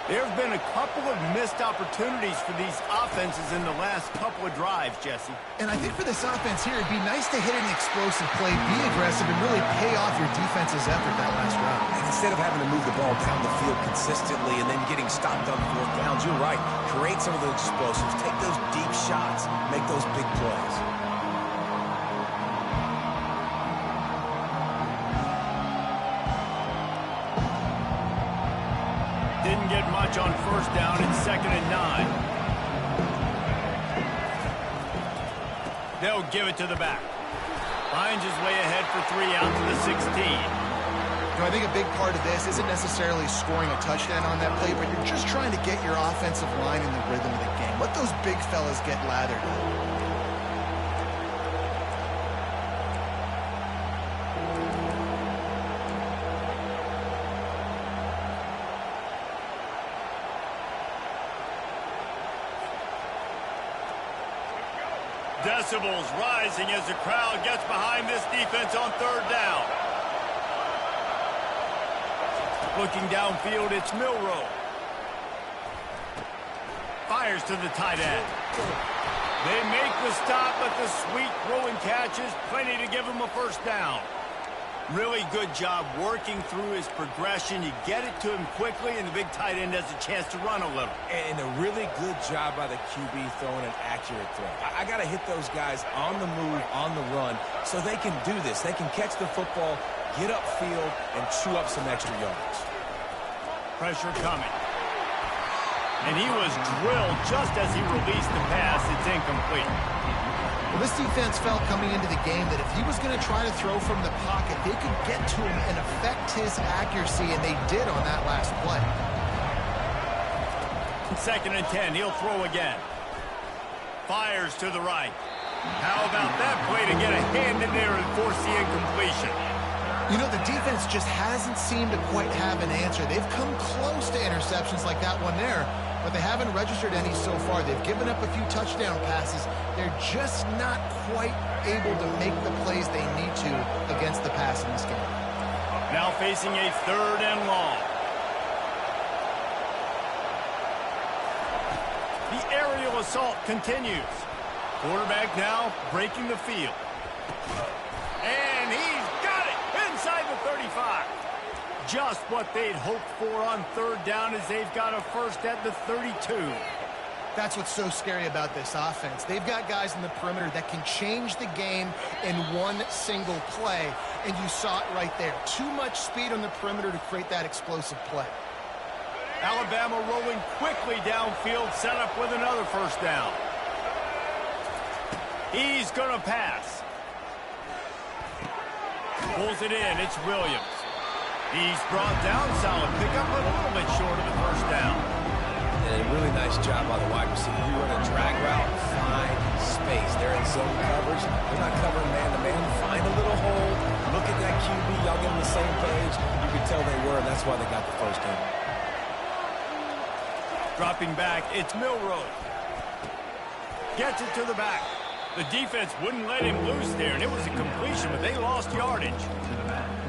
There have been a couple of missed opportunities for these offenses in the last couple of drives, Jesse. And I think for this offense here, it'd be nice to hit an explosive play, be aggressive, and really pay off your defense's effort that last round. And instead of having to move the ball down the field consistently and then getting stopped on 4th downs, you're right. Create some of those explosives. Take those deep shots. Make those big plays. Didn't get much on 1st down. It's 2nd and 9. They'll give it to the back. Finds his way ahead for 3 out to the 16. I think a big part of this isn't necessarily scoring a touchdown on that play, but you're just trying to get your offensive line in the rhythm of the game. Let those big fellas get lathered. Decibels rising as the crowd gets behind this defense on 3rd down. Looking downfield, it's Milroe. Fires to the tight end. They make the stop, but the sweet throw and catch is plenty to give him a 1st down. Really good job working through his progression. You get it to him quickly, and the big tight end has a chance to run a little. And a really good job by the QB throwing an accurate throw. I got to hit those guys on the move, on the run, so they can do this. They can catch the football, get upfield, and chew up some extra yards. Pressure coming. And he was drilled just as he released the pass. It's incomplete. Well, this defense felt coming into the game that if he was going to try to throw from the pocket, they could get to him and affect his accuracy, and they did on that last play. 2nd and 10. He'll throw again. Fires to the right. How about that play to get a hand in there and force the incompletion? You know, the defense just hasn't seemed to quite have an answer. They've come close to interceptions like that one there, but they haven't registered any so far. They've given up a few touchdown passes. They're just not quite able to make the plays they need to against the pass in this game. Now facing a 3rd and long. The aerial assault continues. Quarterback now breaking the field. And he's got it inside the 35. Just what they'd hoped for on third down as they've got a first at the 32. That's what's so scary about this offense. They've got guys in the perimeter that can change the game in one single play, and you saw it right there. Too much speed on the perimeter to create that explosive play. Alabama rolling quickly downfield, set up with another first down. He's going to pass. Pulls it in. It's Williams. He's brought down. Solid pickup, but a little bit short of the first down. And a really nice job by the wide receiver. You run a drag route, find space. They're in zone coverage. They're not covering man-to-man. Find a little hole. Look at that QB. Y'all get on the same page. You can tell they were, and that's why they got the first down. Dropping back, it's Milroe. Gets it to the back. The defense wouldn't let him loose there, and it was a completion, but they lost yardage.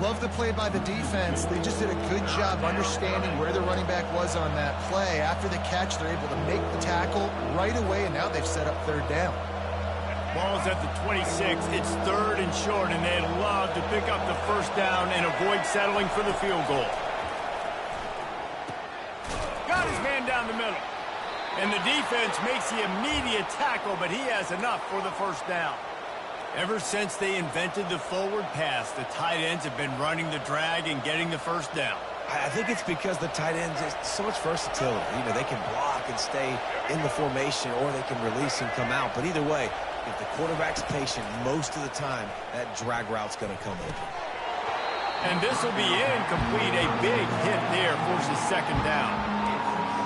Love the play by the defense. They just did a good job understanding where the running back was on that play. After the catch, they're able to make the tackle right away, and now they've set up third down. Ball's at the 26. It's third and short, and they'd love to pick up the first down and avoid settling for the field goal. Got his man down the middle. And the defense makes the immediate tackle, but he has enough for the first down. Ever since they invented the forward pass, the tight ends have been running the drag and getting the first down. I think it's because the tight ends have so much versatility. You know, they can block and stay in the formation, or they can release and come out. But either way, if the quarterback's patient most of the time, that drag route's going to come open. And this will be incomplete. A big hit there forces second down.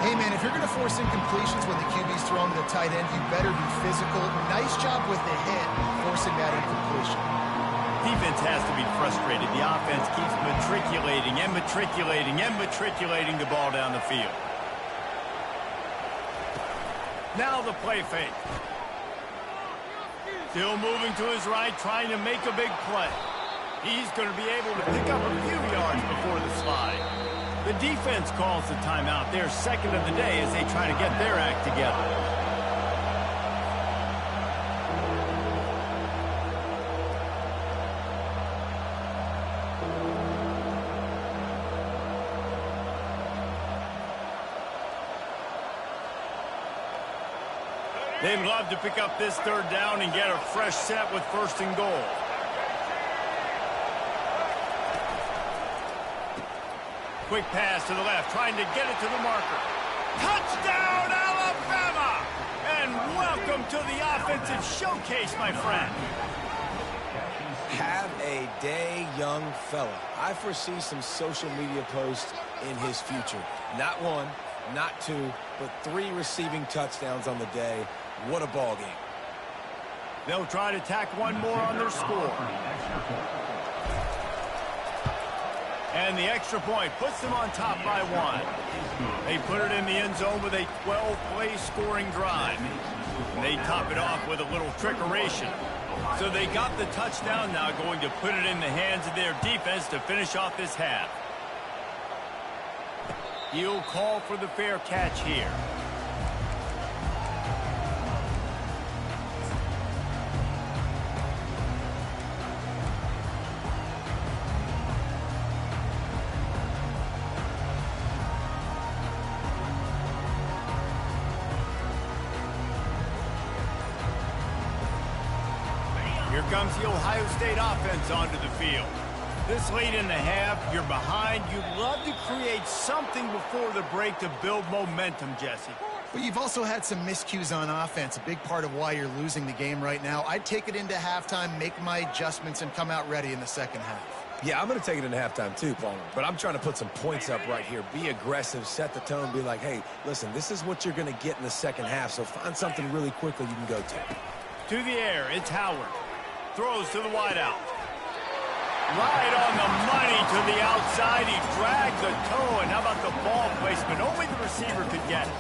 Hey, man, if you're going to force incompletions when the QB's throwing to the tight end, you better be physical. Nice job with the hit, forcing that incompletion. Defense has to be frustrated. The offense keeps matriculating and matriculating and matriculating the ball down the field. Now the play fake. Still moving to his right, trying to make a big play. He's going to be able to pick up a few yards before the slide. The defense calls the timeout. Their second of the day as they try to get their act together. They'd love to pick up this third down and get a fresh set with first and goal. Quick pass to the left, trying to get it to the marker. Touchdown, Alabama! And welcome to the offensive showcase, my friend. Have a day, young fella. I foresee some social media posts in his future. Not one, not two, but 3 receiving touchdowns on the day. What a ball game. They'll try to tack one more on their score. And the extra point puts them on top by 1. They put it in the end zone with a 12-play scoring drive. They top it off with a little trickeration. So they got the touchdown, now going to put it in the hands of their defense to finish off this half. He'll call for the fair catch here. Here comes the Ohio State offense onto the field. This late in the half, you're behind. You'd love to create something before the break to build momentum, Jesse. But you've also had some miscues on offense, a big part of why you're losing the game right now. I'd take it into halftime, make my adjustments, and come out ready in the second half. Yeah, I'm going to take it into halftime too, Palmer. But I'm trying to put some points up right here. Be aggressive, set the tone, be like, hey, listen, this is what you're going to get in the second half, so find something really quickly you can go to. To the air, it's Howard. Throws to the wideout. Right on the money to the outside. He dragged the toe, and how about the ball placement? Only the receiver could get it.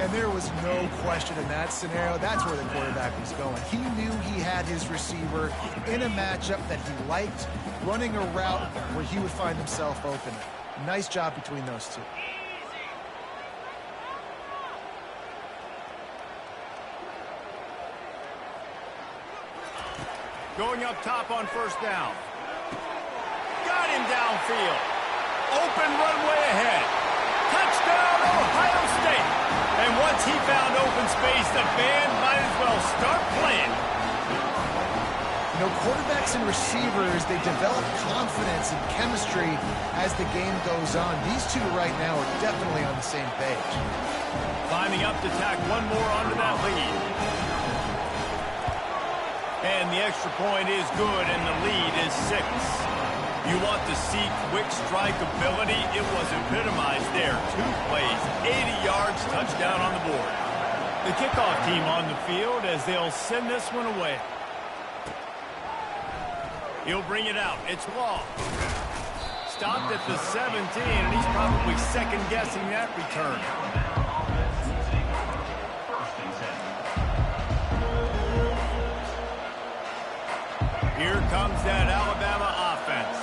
And there was no question in that scenario. That's where the quarterback was going. He knew he had his receiver in a matchup that he liked, running a route where he would find himself open. Nice job between those two. Going up top on first down. Got him downfield. Open runway ahead. Touchdown, Ohio State. And once he found open space, the band might as well start playing. You know, quarterbacks and receivers, they develop confidence and chemistry as the game goes on. These two right now are definitely on the same page. Climbing up to tack one more onto that lead. And the extra point is good, and the lead is 6. You want to see quick strike ability? It was epitomized there. 2 plays, 80 yards, touchdown on the board. The kickoff team on the field as they'll send this one away. He'll bring it out. It's long. Stopped at the 17, and he's probably second-guessing that return. Here comes that Alabama offense.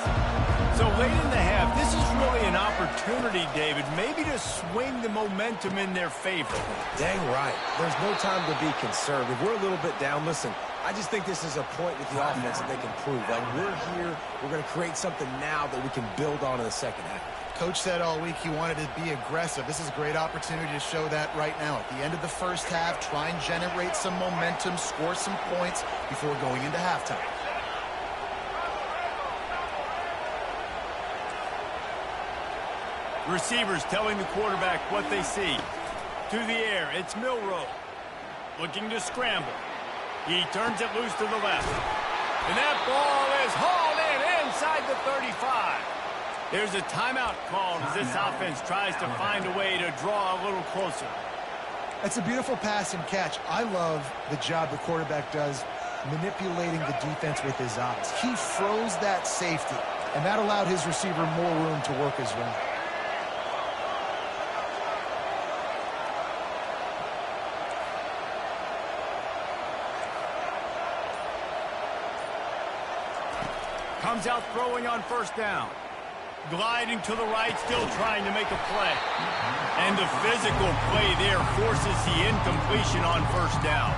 So late in the half, this is really an opportunity, David, maybe to swing the momentum in their favor. Dang right. There's no time to be concerned. If we're a little bit down, listen, I just think this is a point with the offense that they can prove. Like, we're here, we're going to create something now that we can build on in the second half. Coach said all week he wanted to be aggressive. This is a great opportunity to show that right now. At the end of the first half, try and generate some momentum, score some points before going into halftime. Receivers telling the quarterback what they see. To the air, it's Milroe. Looking to scramble. He turns it loose to the left. And that ball is hauled in inside the 35. There's a timeout called as this offense tries to find a way to draw a little closer. That's a beautiful pass and catch. I love the job the quarterback does manipulating the defense with his eyes. He froze that safety, and that allowed his receiver more room to work his route. Comes out throwing on first down. Gliding to the right, still trying to make a play. And the physical play there forces the incompletion on first down.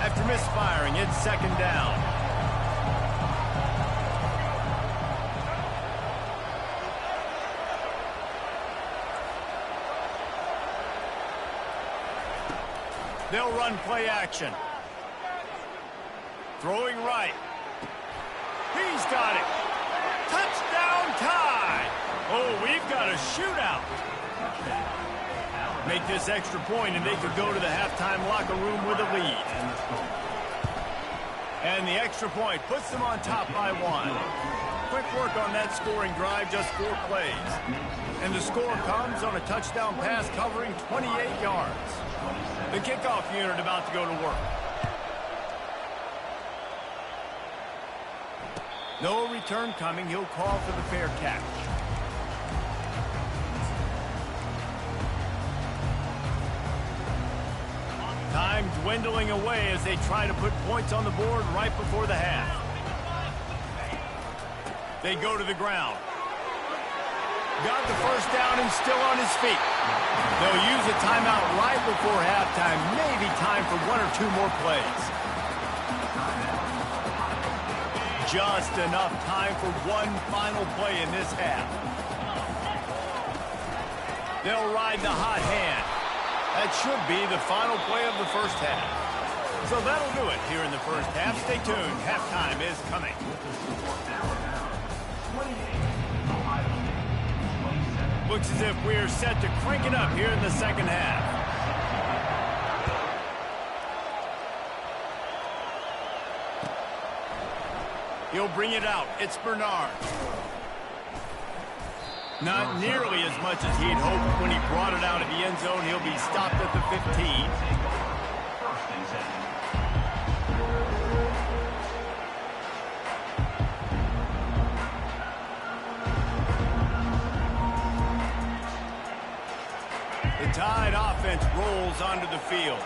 After misfiring, it's second down. They'll run play action. Throwing right. He's got it. Touchdown tie. Oh, we've got a shootout. Make this extra point and they could go to the halftime locker room with a lead. And the extra point puts them on top by 1. Quick work on that scoring drive, just 4 plays. And the score comes on a touchdown pass covering 28 yards. The kickoff unit about to go to work. No return coming. He'll call for the fair catch. Time dwindling away as they try to put points on the board right before the half. They go to the ground. Got the first down and still on his feet. They'll use a timeout right before halftime. Maybe time for 1 or 2 more plays. Just enough time for one final play in this half. They'll ride the hot hand. That should be the final play of the first half. So that'll do it here in the first half. Stay tuned. Halftime is coming. Looks as if we're set to crank it up here in the second half. He'll bring it out. It's Bernard. Not nearly as much as he'd hoped when he brought it out of the end zone. He'll be stopped at the 15. The Tide offense rolls onto the field.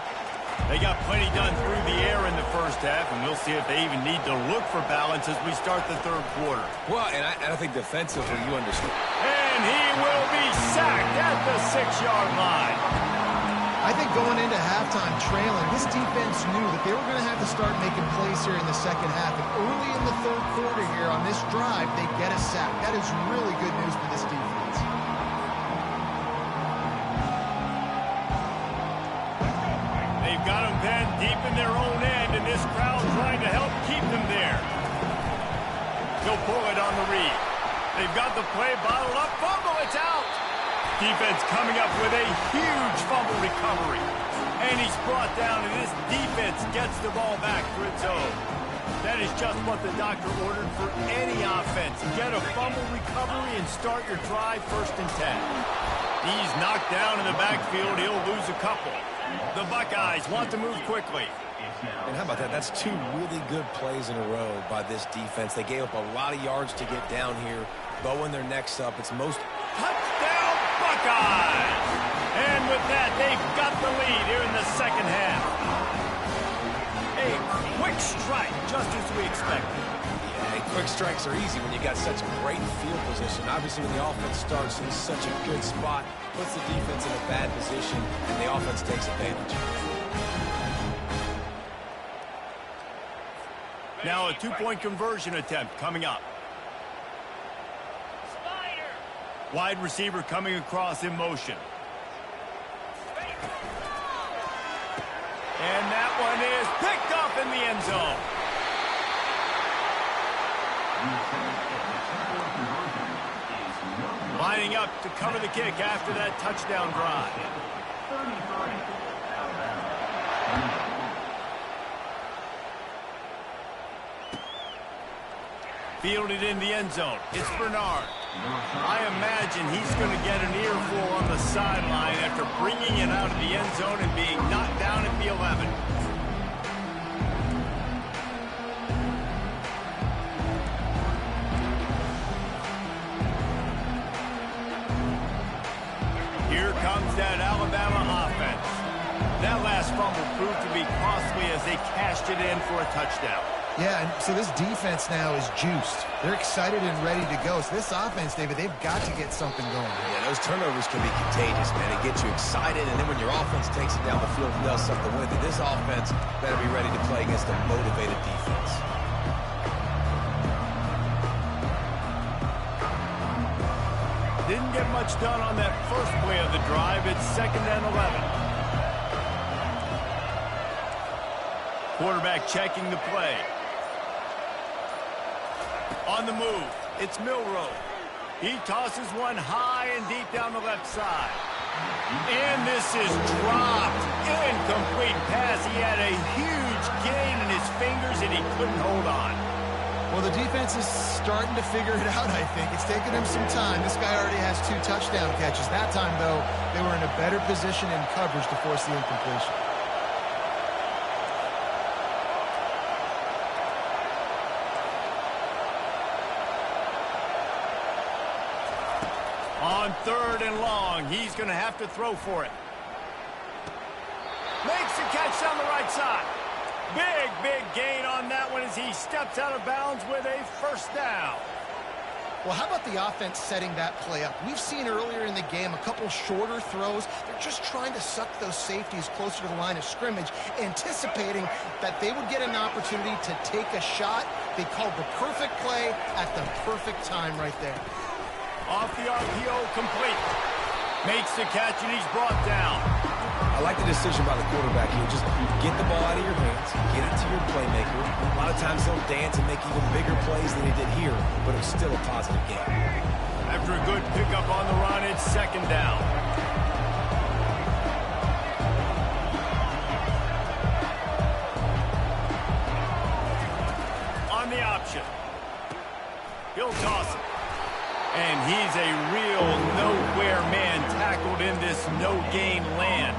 They got plenty done through the air in the first first half, and we'll see if they even need to look for balance as we start the third quarter. Well, and I think defensively, you understand. And he will be sacked at the 6-yard line. I think going into halftime trailing, this defense knew that they were going to have to start making plays here in the second half. And early in the third quarter here on this drive, they get a sack. That is really good news for this defense. They've got them then deep in their own end, and this crowd trying to help keep them there. He'll pull it on the read. They've got the play bottled up. Fumble, it's out. Defense coming up with a huge fumble recovery. And he's brought down, and this defense gets the ball back for its own. That is just what the doctor ordered for any offense. Get a fumble recovery and start your drive 1st and 10. He's knocked down in the backfield. He'll lose a couple. The Buckeyes want to move quickly. And how about that? That's 2 really good plays in a row by this defense. They gave up a lot of yards to get down here. Bowing their necks up. It's most... Touchdown, Buckeyes! And with that, they've got the lead here in the second half. A quick strike, just as we expected. Yeah, quick strikes are easy when you got such great field position. Obviously, when the offense starts in such a good spot, puts the defense in a bad position, and the offense takes advantage. Now a 2-point conversion attempt coming up. Wide receiver coming across in motion. And that one is picked up in the end zone. Lining up to cover the kick after that touchdown drive. Fielded in the end zone. It's Bernard. I imagine he's going to get an earful on the sideline after bringing it out of the end zone and being knocked down at the 11. Here comes that Alabama offense. That last fumble proved to be costly as they cashed it in for a touchdown. Yeah, and so this defense now is juiced. They're excited and ready to go. So this offense, David, they've got to get something going. Yeah, those turnovers can be contagious, man. It gets you excited, and then when your offense takes it down the field and does something with it, this offense better be ready to play against a motivated defense. Didn't get much done on that first play of the drive. It's 2nd and 11. Quarterback checking the play. On the move, it's Milroe. He tosses one high and deep down the left side. And this is dropped. Incomplete pass. He had a huge gain in his fingers, and he couldn't hold on. Well, the defense is starting to figure it out, I think. It's taken him some time. This guy already has 2 touchdown catches. That time, though, they were in a better position in coverage to force the incompletion. On 3rd and long, he's going to have to throw for it. Makes the catch down the right side. Big gain on that one as he steps out of bounds with a 1st down. Well, how about the offense setting that play up? We've seen earlier in the game a couple shorter throws. They're just trying to suck those safeties closer to the line of scrimmage, anticipating that they would get an opportunity to take a shot. They called the perfect play at the perfect time right there. Off the RPO, complete. Makes the catch, and he's brought down. I like the decision by the quarterback here. Just get the ball out of your hands, get it to your playmaker. A lot of times they'll dance and make even bigger plays than he did here, but it's still a positive game. After a good pickup on the run, it's 2nd down. On the option. He'll toss it. And he's a real nowhere man tackled in this no-gain land.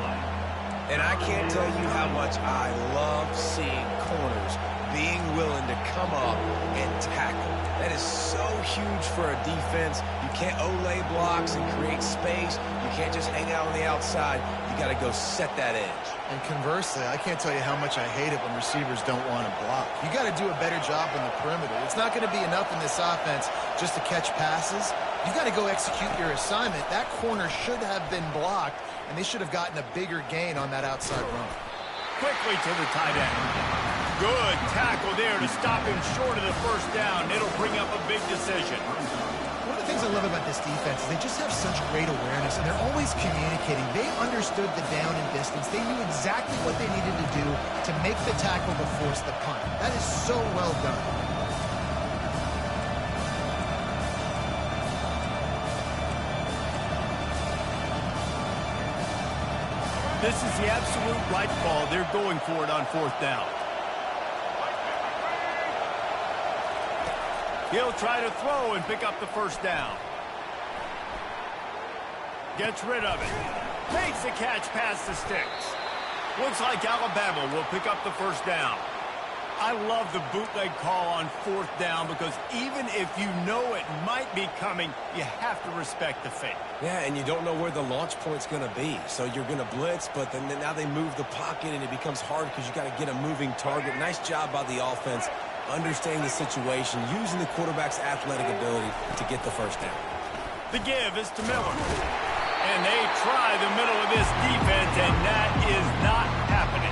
And I can't tell you how much I love seeing corners being willing to come up and tackle. That is so huge for a defense. You can't olay blocks and create space. You can't just hang out on the outside. You got to go set that edge. And conversely, I can't tell you how much I hate it when receivers don't want to block. You got to do a better job on the perimeter. It's not going to be enough in this offense just to catch passes. You got to go execute your assignment. That corner should have been blocked, and they should have gotten a bigger gain on that outside run. Quickly to the tight end. Good tackle there to stop him short of the first down. It'll bring up a big decision. One of the things I love about this defense is they just have such great awareness, and they're always communicating. They understood the down and distance. They knew exactly what they needed to do to make the tackle to force the punt. That is so well done. This is the absolute right call. They're going for it on fourth down. He'll try to throw and pick up the first down. Gets rid of it. Makes the catch past the sticks. Looks like Alabama will pick up the first down. I love the bootleg call on fourth down because even if you know it might be coming, you have to respect the fake. Yeah, and you don't know where the launch point's going to be. So you're going to blitz, but then now they move the pocket, and it becomes hard because you got to get a moving target. Nice job by the offense, understanding the situation, using the quarterback's athletic ability to get the first down. The give is to Miller. And they try the middle of this defense, and that is not happening.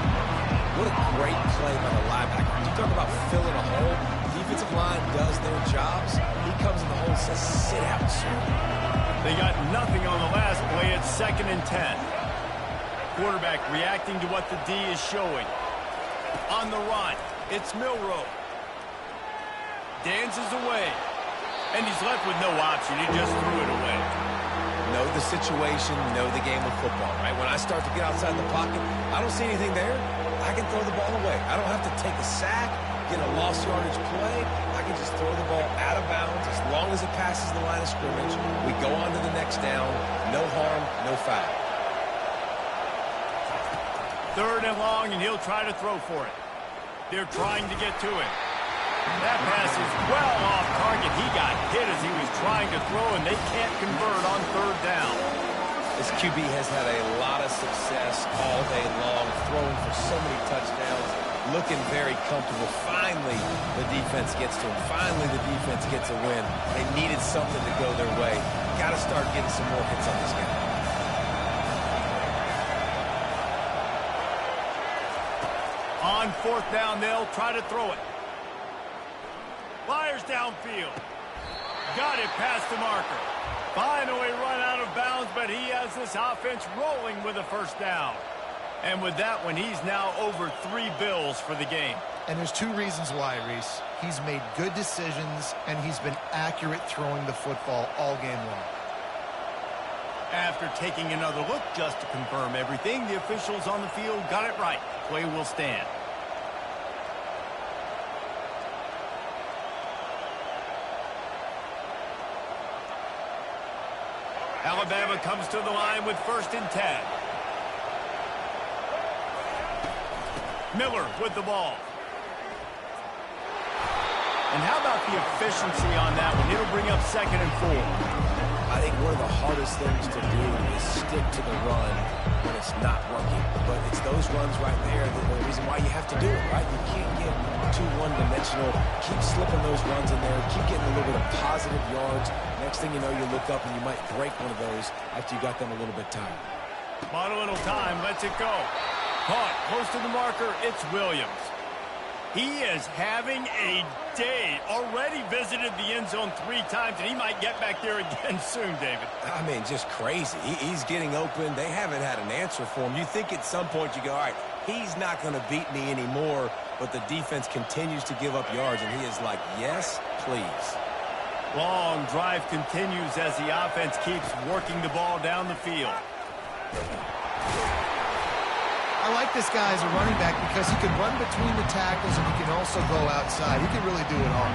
What a great play by the linebacker. You talk about filling a hole. Defensive line does their jobs. He comes in the hole and says, sit out, sir. They got nothing on the last play. It's 2nd and 10. Quarterback reacting to what the D is showing. On the run, it's Milroe. Dances away. And he's left with no option. He just threw it away. Know the situation, know the game of football, right? When I start to get outside the pocket, I don't see anything there. I can throw the ball away. I don't have to take a sack, get a lost yardage play. I can just throw the ball out of bounds as long as it passes the line of scrimmage. We go on to the next down. No harm, no foul. 3rd and long, and he'll try to throw for it. They're trying to get to it. That pass is well off target. He got hit as he was trying to throw, and they can't convert on 3rd down. This QB has had a lot of success all day long, throwing for so many touchdowns, looking very comfortable. Finally, the defense gets to him. Finally, the defense gets a win. They needed something to go their way. Got to start getting some more hits on this guy. On 4th down, they'll try to throw it. Fires downfield. Got it past the marker. Finally run out of bounds, but he has this offense rolling with a first down. And with that one, he's now over 3 bills for the game. And there's 2 reasons why, Reese. He's made good decisions, and he's been accurate throwing the football all game long. After taking another look just to confirm everything, the officials on the field got it right. Play will stand. Alabama comes to the line with 1st and 10. Miller with the ball. And how about the efficiency on that one? It'll bring up 2nd and 4. I think one of the hardest things to do is stick to the run when it's not working. But it's those runs right there that are the reason why you have to do it, right? You can't get too one-dimensional. Keep slipping those runs in there. Keep getting a little bit of positive yards. Next thing you know, you look up and you might break one of those after you got them a little bit tired. Bought a little time. Lets it go. Caught close to the marker. It's Williams. He is having a day. Already visited the end zone 3 times, and he might get back there again soon, David. I mean, just crazy. He's getting open. They haven't had an answer for him. You think at some point you go, all right, he's not going to beat me anymore, but the defense continues to give up yards, and he is like, yes, please. Long drive continues as the offense keeps working the ball down the field. I like this guy as a running back because he can run between the tackles and he can also go outside. He can really do it all.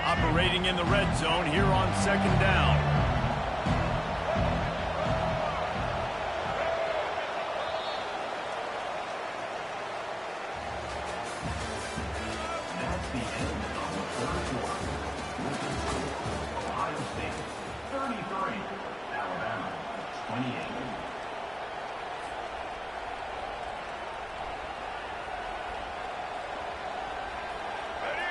Operating in the red zone here on 2nd down.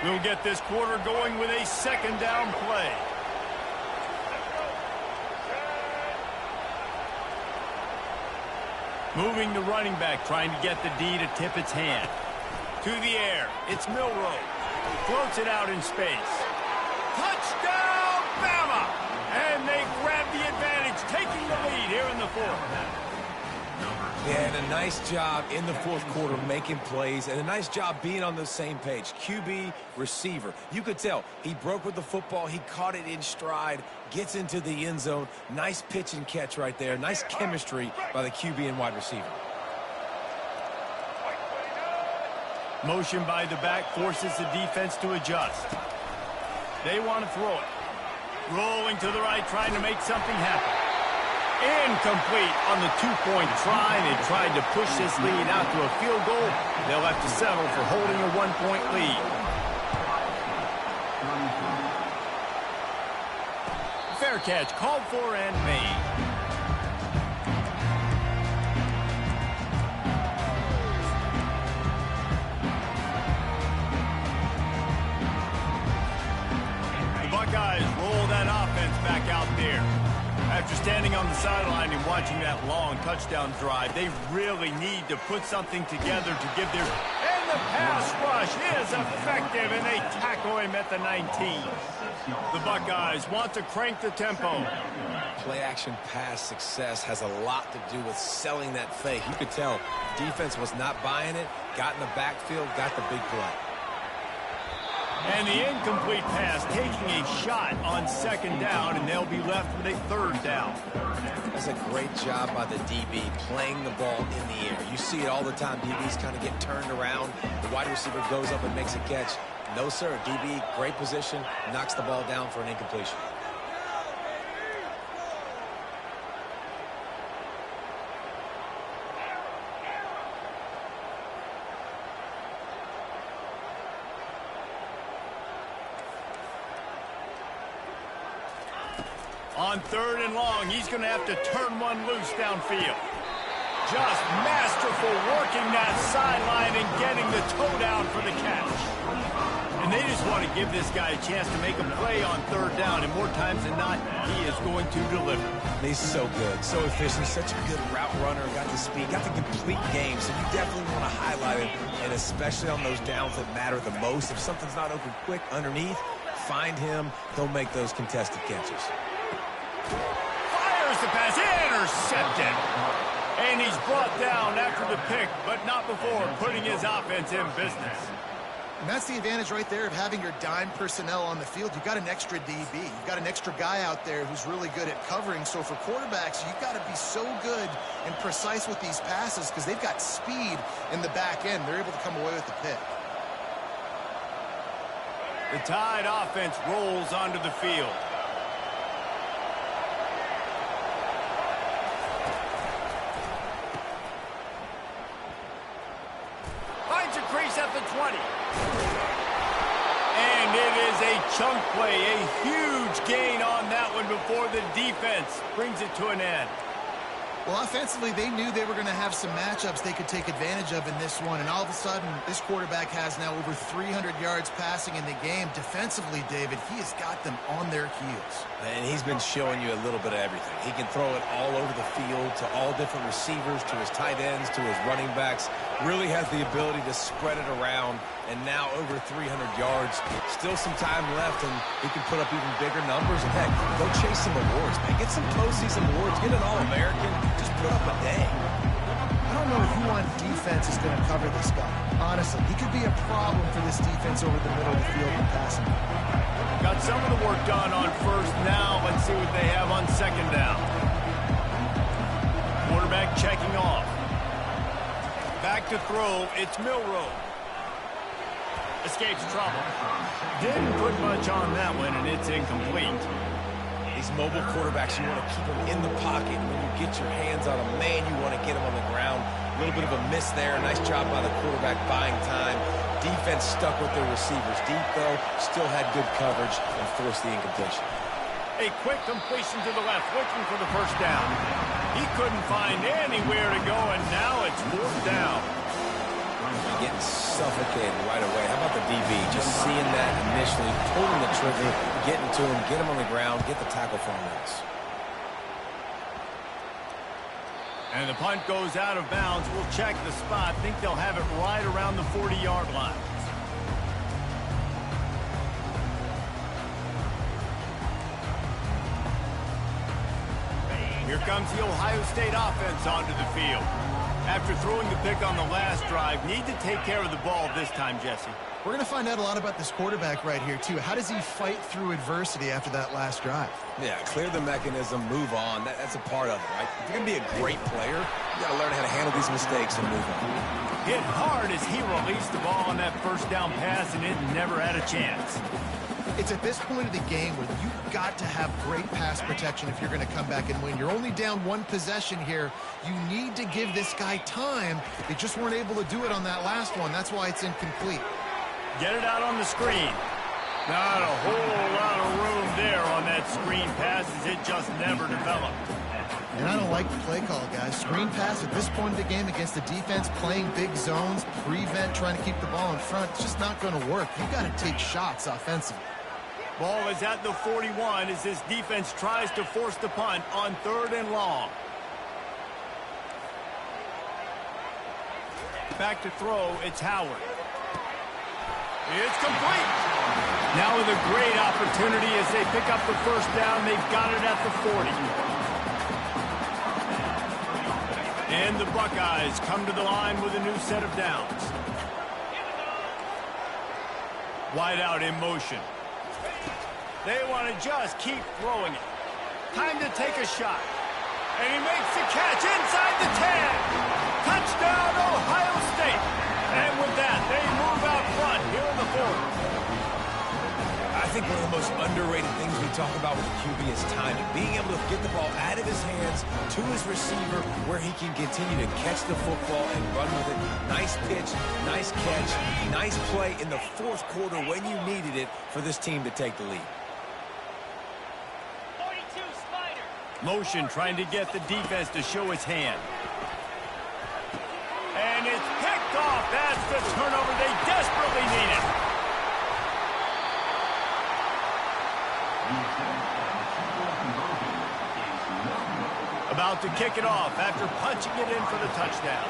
We'll get this quarter going with a second down play. Moving the running back, trying to get the D to tip its hand. To the air, it's Milroe. Floats it out in space. Touchdown, Bama! And they grab the advantage, taking the lead here in the fourth. Yeah, and a nice job in the fourth quarter making plays, and a nice job being on the same page. QB, receiver. You could tell he broke with the football. He caught it in stride, gets into the end zone. Nice pitch and catch right there. Nice chemistry by the QB and wide receiver. Motion by the back forces the defense to adjust. They want to throw it. Rolling to the right, trying to make something happen. Incomplete on the two-point try. They tried to push this lead out to a field goal. They'll have to settle for holding a one-point lead. Fair catch called for and made. The Buckeyes roll that offense back out there. After standing on the sideline and watching that long touchdown drive, they really need to put something together to give their... And the pass rush is effective, and they tackle him at the 19. The Buckeyes want to crank the tempo. Play-action pass success has a lot to do with selling that fake. You could tell defense was not buying it, got in the backfield, got the big play. And the incomplete pass taking a shot on second down, and they'll be left with a third down. That's a great job by the DB playing the ball in the air. You see it all the time. DBs kind of get turned around. The wide receiver goes up and makes a catch. No, sir. DB, great position, knocks the ball down for an incompletion. On third and long, he's going to have to turn one loose downfield. Just masterful working that sideline and getting the toe down for the catch. And they just want to give this guy a chance to make a play on third down, and more times than not, he is going to deliver. He's so good, so efficient, such a good route runner, got the speed, got the complete game, so you definitely want to highlight him, and especially on those downs that matter the most. If something's not open quick underneath, find him, he'll make those contested catches. Fires the pass, intercepted. And he's brought down after the pick, but not before putting his offense in business. And that's the advantage right there of having your dime personnel on the field. You've got an extra DB. You've got an extra guy out there who's really good at covering. So for quarterbacks, you've got to be so good and precise with these passes because they've got speed in the back end. They're able to come away with the pick. The Tide offense rolls onto the field. Finds a crease at the 20. And it is a chunk play, a huge gain on that one before the defense brings it to an end. Well, offensively, they knew they were going to have some matchups they could take advantage of in this one. And all of a sudden, this quarterback has now over 300 yards passing in the game. Defensively, David, he has got them on their heels. And he's been showing you a little bit of everything. He can throw it all over the field to all different receivers, to his tight ends, to his running backs. Really has the ability to spread it around. And now over 300 yards. Still some time left, and he can put up even bigger numbers. And heck, go chase some awards, man. Get some postseason awards. Get an All-American. Just put up a day. I don't know who on defense is going to cover this guy. Honestly, he could be a problem for this defense over the middle of the field in passing. Got some of the work done on first. Now let's see what they have on second down. Quarterback checking off. Back to throw. It's Milroe. Escapes trouble. Didn't put much on that one, and it's incomplete. These mobile quarterbacks, you want to keep them in the pocket. When you get your hands on a man, you want to get them on the ground. A little bit of a miss there. Nice job by the quarterback buying time. Defense stuck with their receivers deep, though. Still had good coverage and forced the incompletion. A quick completion to the left, looking for the first down. He couldn't find anywhere to go, and now it's fourth down. Getting suffocated right away. How about the DB? Just seeing that initially, pulling the trigger, getting to him, get him on the ground, get the tackle for him. And the punt goes out of bounds. We'll check the spot. Think they'll have it right around the 40-yard line. Here comes the Ohio State offense onto the field. After throwing the pick on the last drive, need to take care of the ball this time, Jesse. We're going to find out a lot about this quarterback right here, too. How does he fight through adversity after that last drive? Yeah, clear the mechanism, move on. That's a part of it, right? If you're going to be a great player, you got to learn how to handle these mistakes and move on. Hit hard as he released the ball on that first down pass, and it never had a chance. It's at this point of the game where you've got to have great pass protection if you're going to come back and win. You're only down one possession here. You need to give this guy time. They just weren't able to do it on that last one. That's why it's incomplete. Get it out on the screen. Not a whole lot of room there on that screen pass as it just never developed. And I don't like the play call, guys. Screen pass at this point of the game against the defense, playing big zones, prevent, trying to keep the ball in front. It's just not going to work. You've got to take shots offensively. Ball is at the 41 as this defense tries to force the punt on 3rd and long. Back to throw, it's Howard. It's complete. Now with a great opportunity as they pick up the first down. They've got it at the 40. And the Buckeyes come to the line with a new set of downs. Wide out in motion. They want to just keep throwing it. Time to take a shot. And he makes the catch inside the 10. Touchdown, Ohio State. And with that, they move out front here in the 4th. I think one of the most underrated things we talk about with the QB is timing. Being able to get the ball out of his hands to his receiver where he can continue to catch the football and run with it. Nice pitch, nice catch, nice play in the 4th quarter when you needed it for this team to take the lead. Motion trying to get the defense to show his hand. And it's picked off. That's the turnover they desperately needed. About to kick it off after punching it in for the touchdown.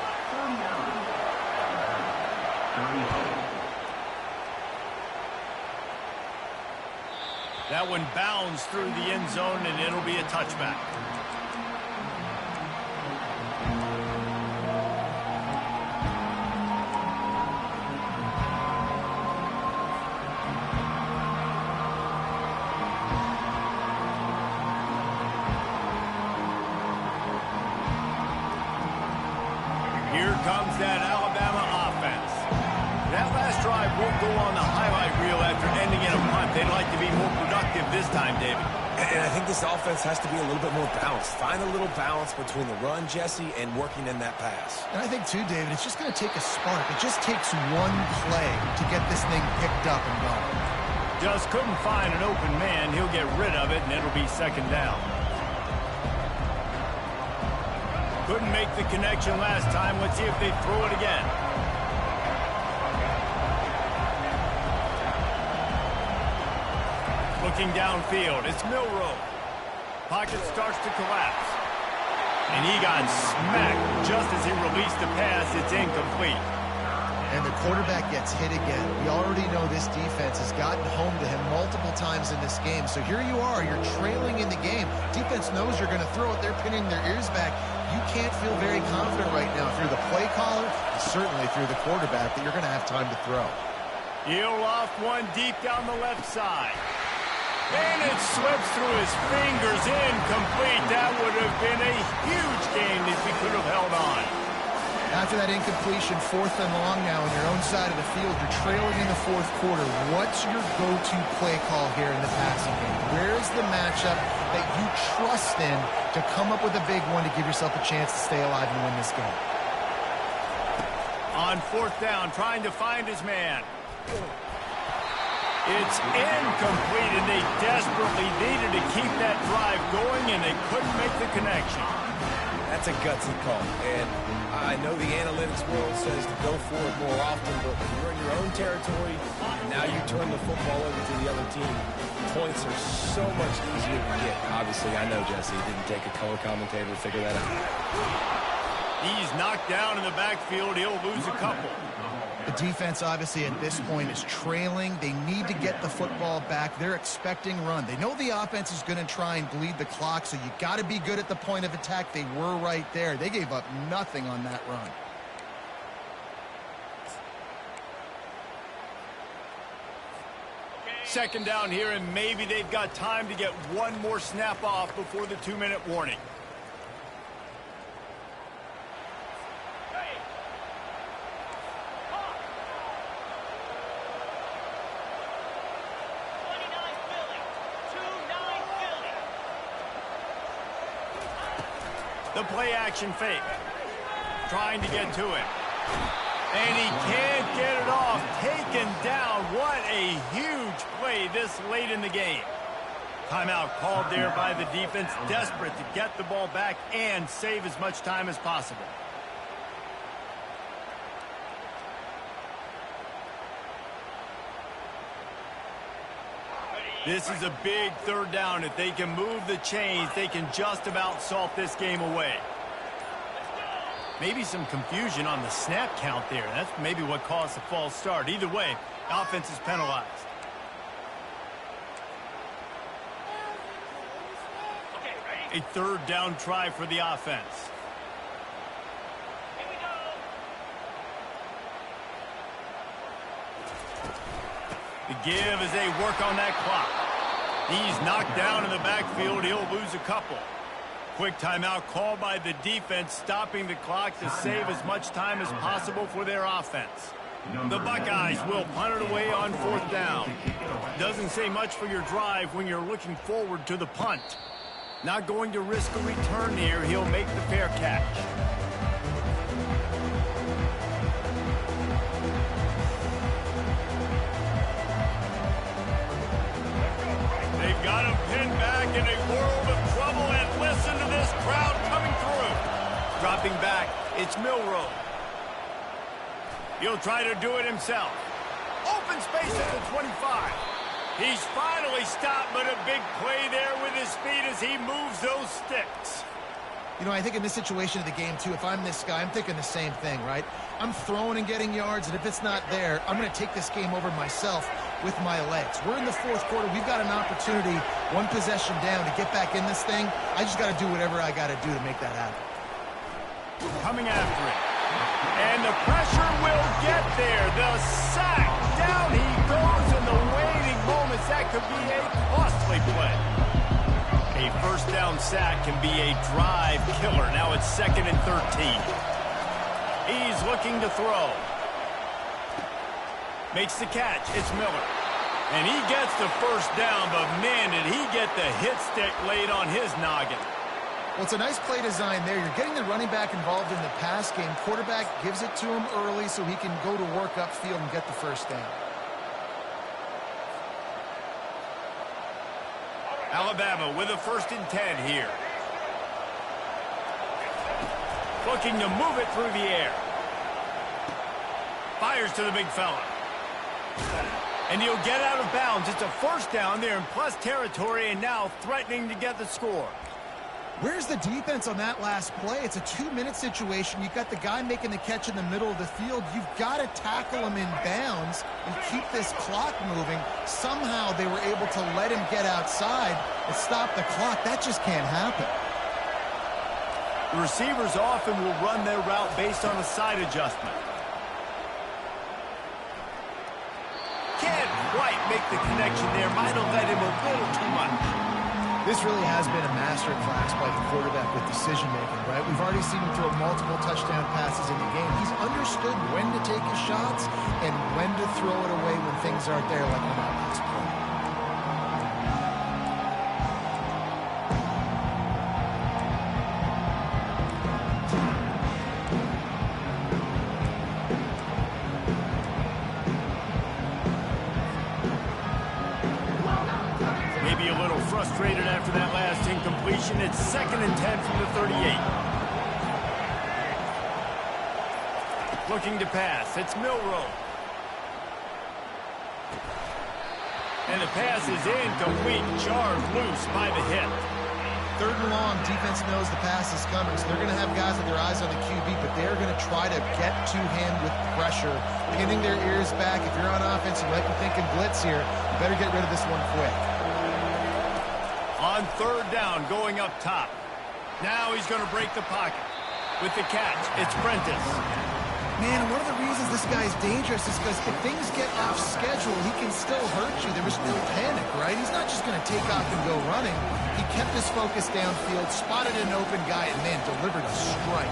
That one bounds through the end zone, and it'll be a touchback. Here comes that Alabama offense. That last drive won't go on the highlight reel after ending in a punt. They'd like to be more productive this time, David. And I think this offense has to be a little bit more balanced. Find a little balance between the run, Jesse, and working in that pass. And I think, too, David, it's just going to take a spark. It just takes one play to get this thing picked up and going. Just couldn't find an open man. He'll get rid of it, and it'll be 2nd down. Couldn't make the connection last time. Let's see if they throw it again. Looking downfield, it's Milroe. Pocket starts to collapse. And he got smacked just as he released the pass. It's incomplete. And the quarterback gets hit again. We already know this defense has gotten home to him multiple times in this game. So here you are, you're trailing in the game. Defense knows you're going to throw it. They're pinning their ears back. You can't feel very confident right now through the play caller and certainly through the quarterback that you're going to have time to throw. He'll off one deep down the left side. And it slips through his fingers, incomplete. That would have been a huge gain if he could have held on. After that incompletion, 4th and long now on your own side of the field, you're trailing in the 4th quarter. What's your go-to play call here in the passing game? Where's the matchup that you trust in to come up with a big one to give yourself a chance to stay alive and win this game? On 4th down, trying to find his man. It's incomplete, and they desperately needed to keep that drive going, and they couldn't make the connection. That's a gutsy call, and I know the analytics world says to go for it more often, but when you're in your own territory, and now you turn the football over to the other team, points are so much easier to get. Obviously, I know, Jesse, it didn't take a color commentator to figure that out. He's knocked down in the backfield. He'll lose a couple. The defense, obviously, at this point is trailing. They need to get the football back. They're expecting run. They know the offense is going to try and bleed the clock, so you got to be good at the point of attack. They were right there. They gave up nothing on that run. Second down here, and maybe they've got time to get one more snap off before the 2-minute warning. The play-action fake. Trying to get to it. And he can't get it off. Taken down. What a huge play this late in the game. Timeout called there by the defense. Desperate to get the ball back and save as much time as possible. This is a big third down. If they can move the chains, they can just about salt this game away. Maybe some confusion on the snap count there. That's maybe what caused the false start. Either way, offense is penalized. A third down try for the offense. The give as they work on that clock. He's knocked down in the backfield. He'll lose a couple. Quick timeout called by the defense, stopping the clock to save as much time as possible for their offense. The Buckeyes will punt it away on fourth down. Doesn't say much for your drive when you're looking forward to the punt. Not going to risk a return here. He'll make the fair catch. They've got him pinned back in a world of trouble, and listen to this crowd coming through. Dropping back, it's Milroe. He'll try to do it himself. Open space at the 25. He's finally stopped, but a big play there with his feet as he moves those sticks. You know, I think in this situation of the game, too, if I'm this guy, I'm thinking the same thing, right? I'm throwing and getting yards, and if it's not there, I'm going to take this game over myself with my legs. We're in the fourth quarter. We've got an opportunity, one possession down, to get back in this thing. I just got to do whatever I got to do to make that happen. Coming after it. And the pressure will get there. The sack. Down he goes in the waiting moments. That could be a costly play. A first down sack can be a drive killer. Now it's 2nd and 13. He's looking to throw. Makes the catch. It's Miller. And he gets the first down, but man, did he get the hit stick laid on his noggin. Well, it's a nice play design there. You're getting the running back involved in the pass game. Quarterback gives it to him early so he can go to work upfield and get the first down. Alabama with a 1st and 10 here. Looking to move it through the air. Fires to the big fella. And he'll get out of bounds. It's a first down there in plus territory, and now threatening to get the score. Where's the defense on that last play? It's a 2-minute situation. You've got the guy making the catch in the middle of the field. You've got to tackle him in bounds and keep this clock moving. Somehow they were able to let him get outside and stop the clock. That just can't happen. The receivers often will run their route based on a side adjustment. Can't quite make the connection there. Might have let him a little too much. This really has been a master class by the quarterback with decision-making, right? We've already seen him throw multiple touchdown passes in the game. He's understood when to take his shots and when to throw it away when things aren't there, like on that last play. formation. It's 2nd and 10 from the 38. Looking to pass. It's Milroe. And the pass is incomplete. Charged loose by the hip. 3rd and long, defense knows the pass is coming, so they're going to have guys with their eyes on the QB, but they're going to try to get to him with pressure, pinning their ears back. If you're on offense, you might be thinking blitz here. You better get rid of this one quick. On 3rd down, going up top. Now he's going to break the pocket. With the catch, it's Prentice. Man, one of the reasons this guy's dangerous is because if things get off schedule, he can still hurt you. There was no panic, right? He's not just going to take off and go running. He kept his focus downfield, spotted an open guy, and, man, delivered a strike.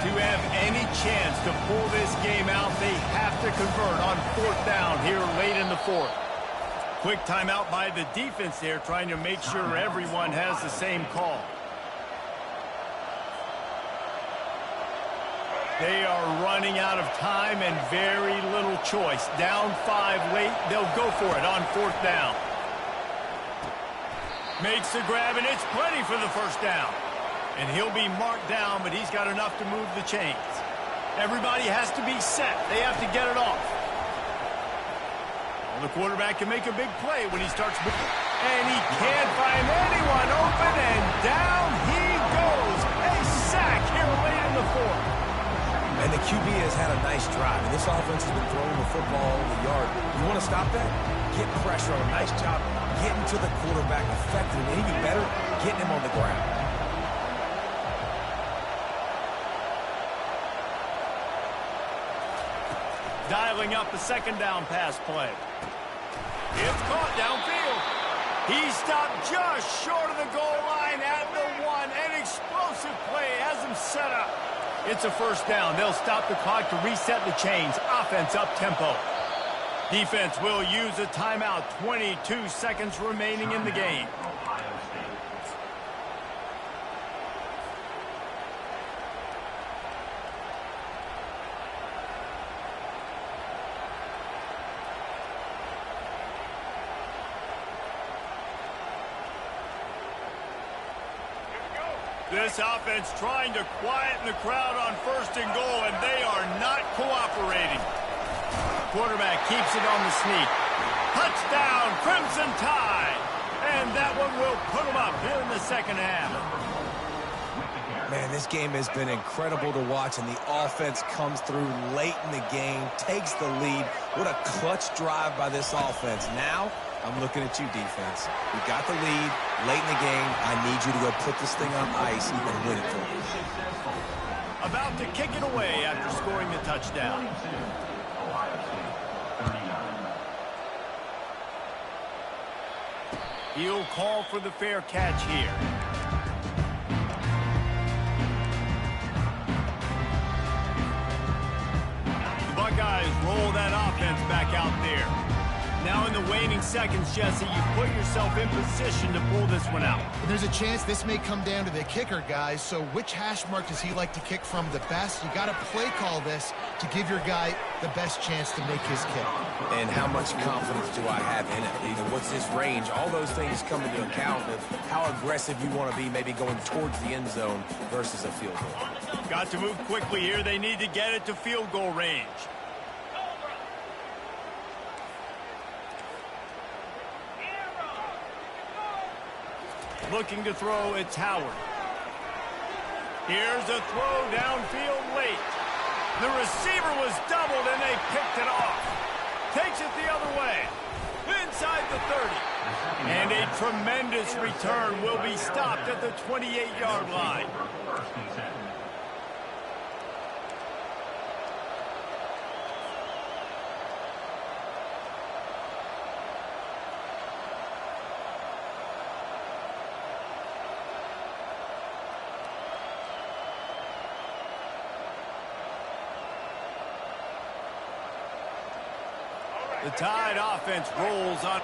To have any chance to pull this game out, they have to convert on 4th down here late in the 4th. Quick timeout by the defense there, trying to make sure everyone has the same call. They are running out of time and very little choice. Down 5 late, they'll go for it on 4th down. Makes the grab, and it's plenty for the 1st down. And he'll be marked down, but he's got enough to move the chains. Everybody has to be set. They have to get it off. The quarterback can make a big play when he starts moving. And he can't find anyone open, and down he goes. A sack here late in the 4th. And the QB has had a nice drive. And this offense has been throwing the football in the yard. You want to stop that? Get pressure on a nice job. Getting to the quarterback, affecting him. And even better, getting him on the ground. Dialing up a 2nd down pass play. It's caught downfield. He stopped just short of the goal line at the 1. An explosive play has him set up. It's a 1st down. They'll stop the clock to reset the chains. Offense up tempo. Defense will use a timeout. 22 seconds remaining in the game. This offense trying to quieten the crowd on 1st and goal, and they are not cooperating. Quarterback keeps it on the sneak. Touchdown, Crimson Tide! And that one will put them up here in the 2nd half. Man, this game has been incredible to watch, and the offense comes through late in the game, takes the lead. What a clutch drive by this offense. Now, I'm looking at you, defense. We got the lead late in the game. I need you to go put this thing on ice and win it for me. About to kick it away after scoring the touchdown. He'll call for the fair catch here. The Buckeyes roll that offense back out there. Now in the waning seconds, Jesse, you put yourself in position to pull this one out. There's a chance this may come down to the kicker, guys. So which hash mark does he like to kick from the best? You got to play call this to give your guy the best chance to make his kick. And how much confidence do I have in it? What's his range? All those things come into account of how aggressive you want to be, maybe going towards the end zone versus a field goal. Got to move quickly here. They need to get it to field goal range. Looking to throw, it's Howard. Here's a throw downfield late. The receiver was doubled and they picked it off. Takes it the other way. Inside the 30. And a tremendous return will be stopped at the 28-yard line. The Tide offense rolls on.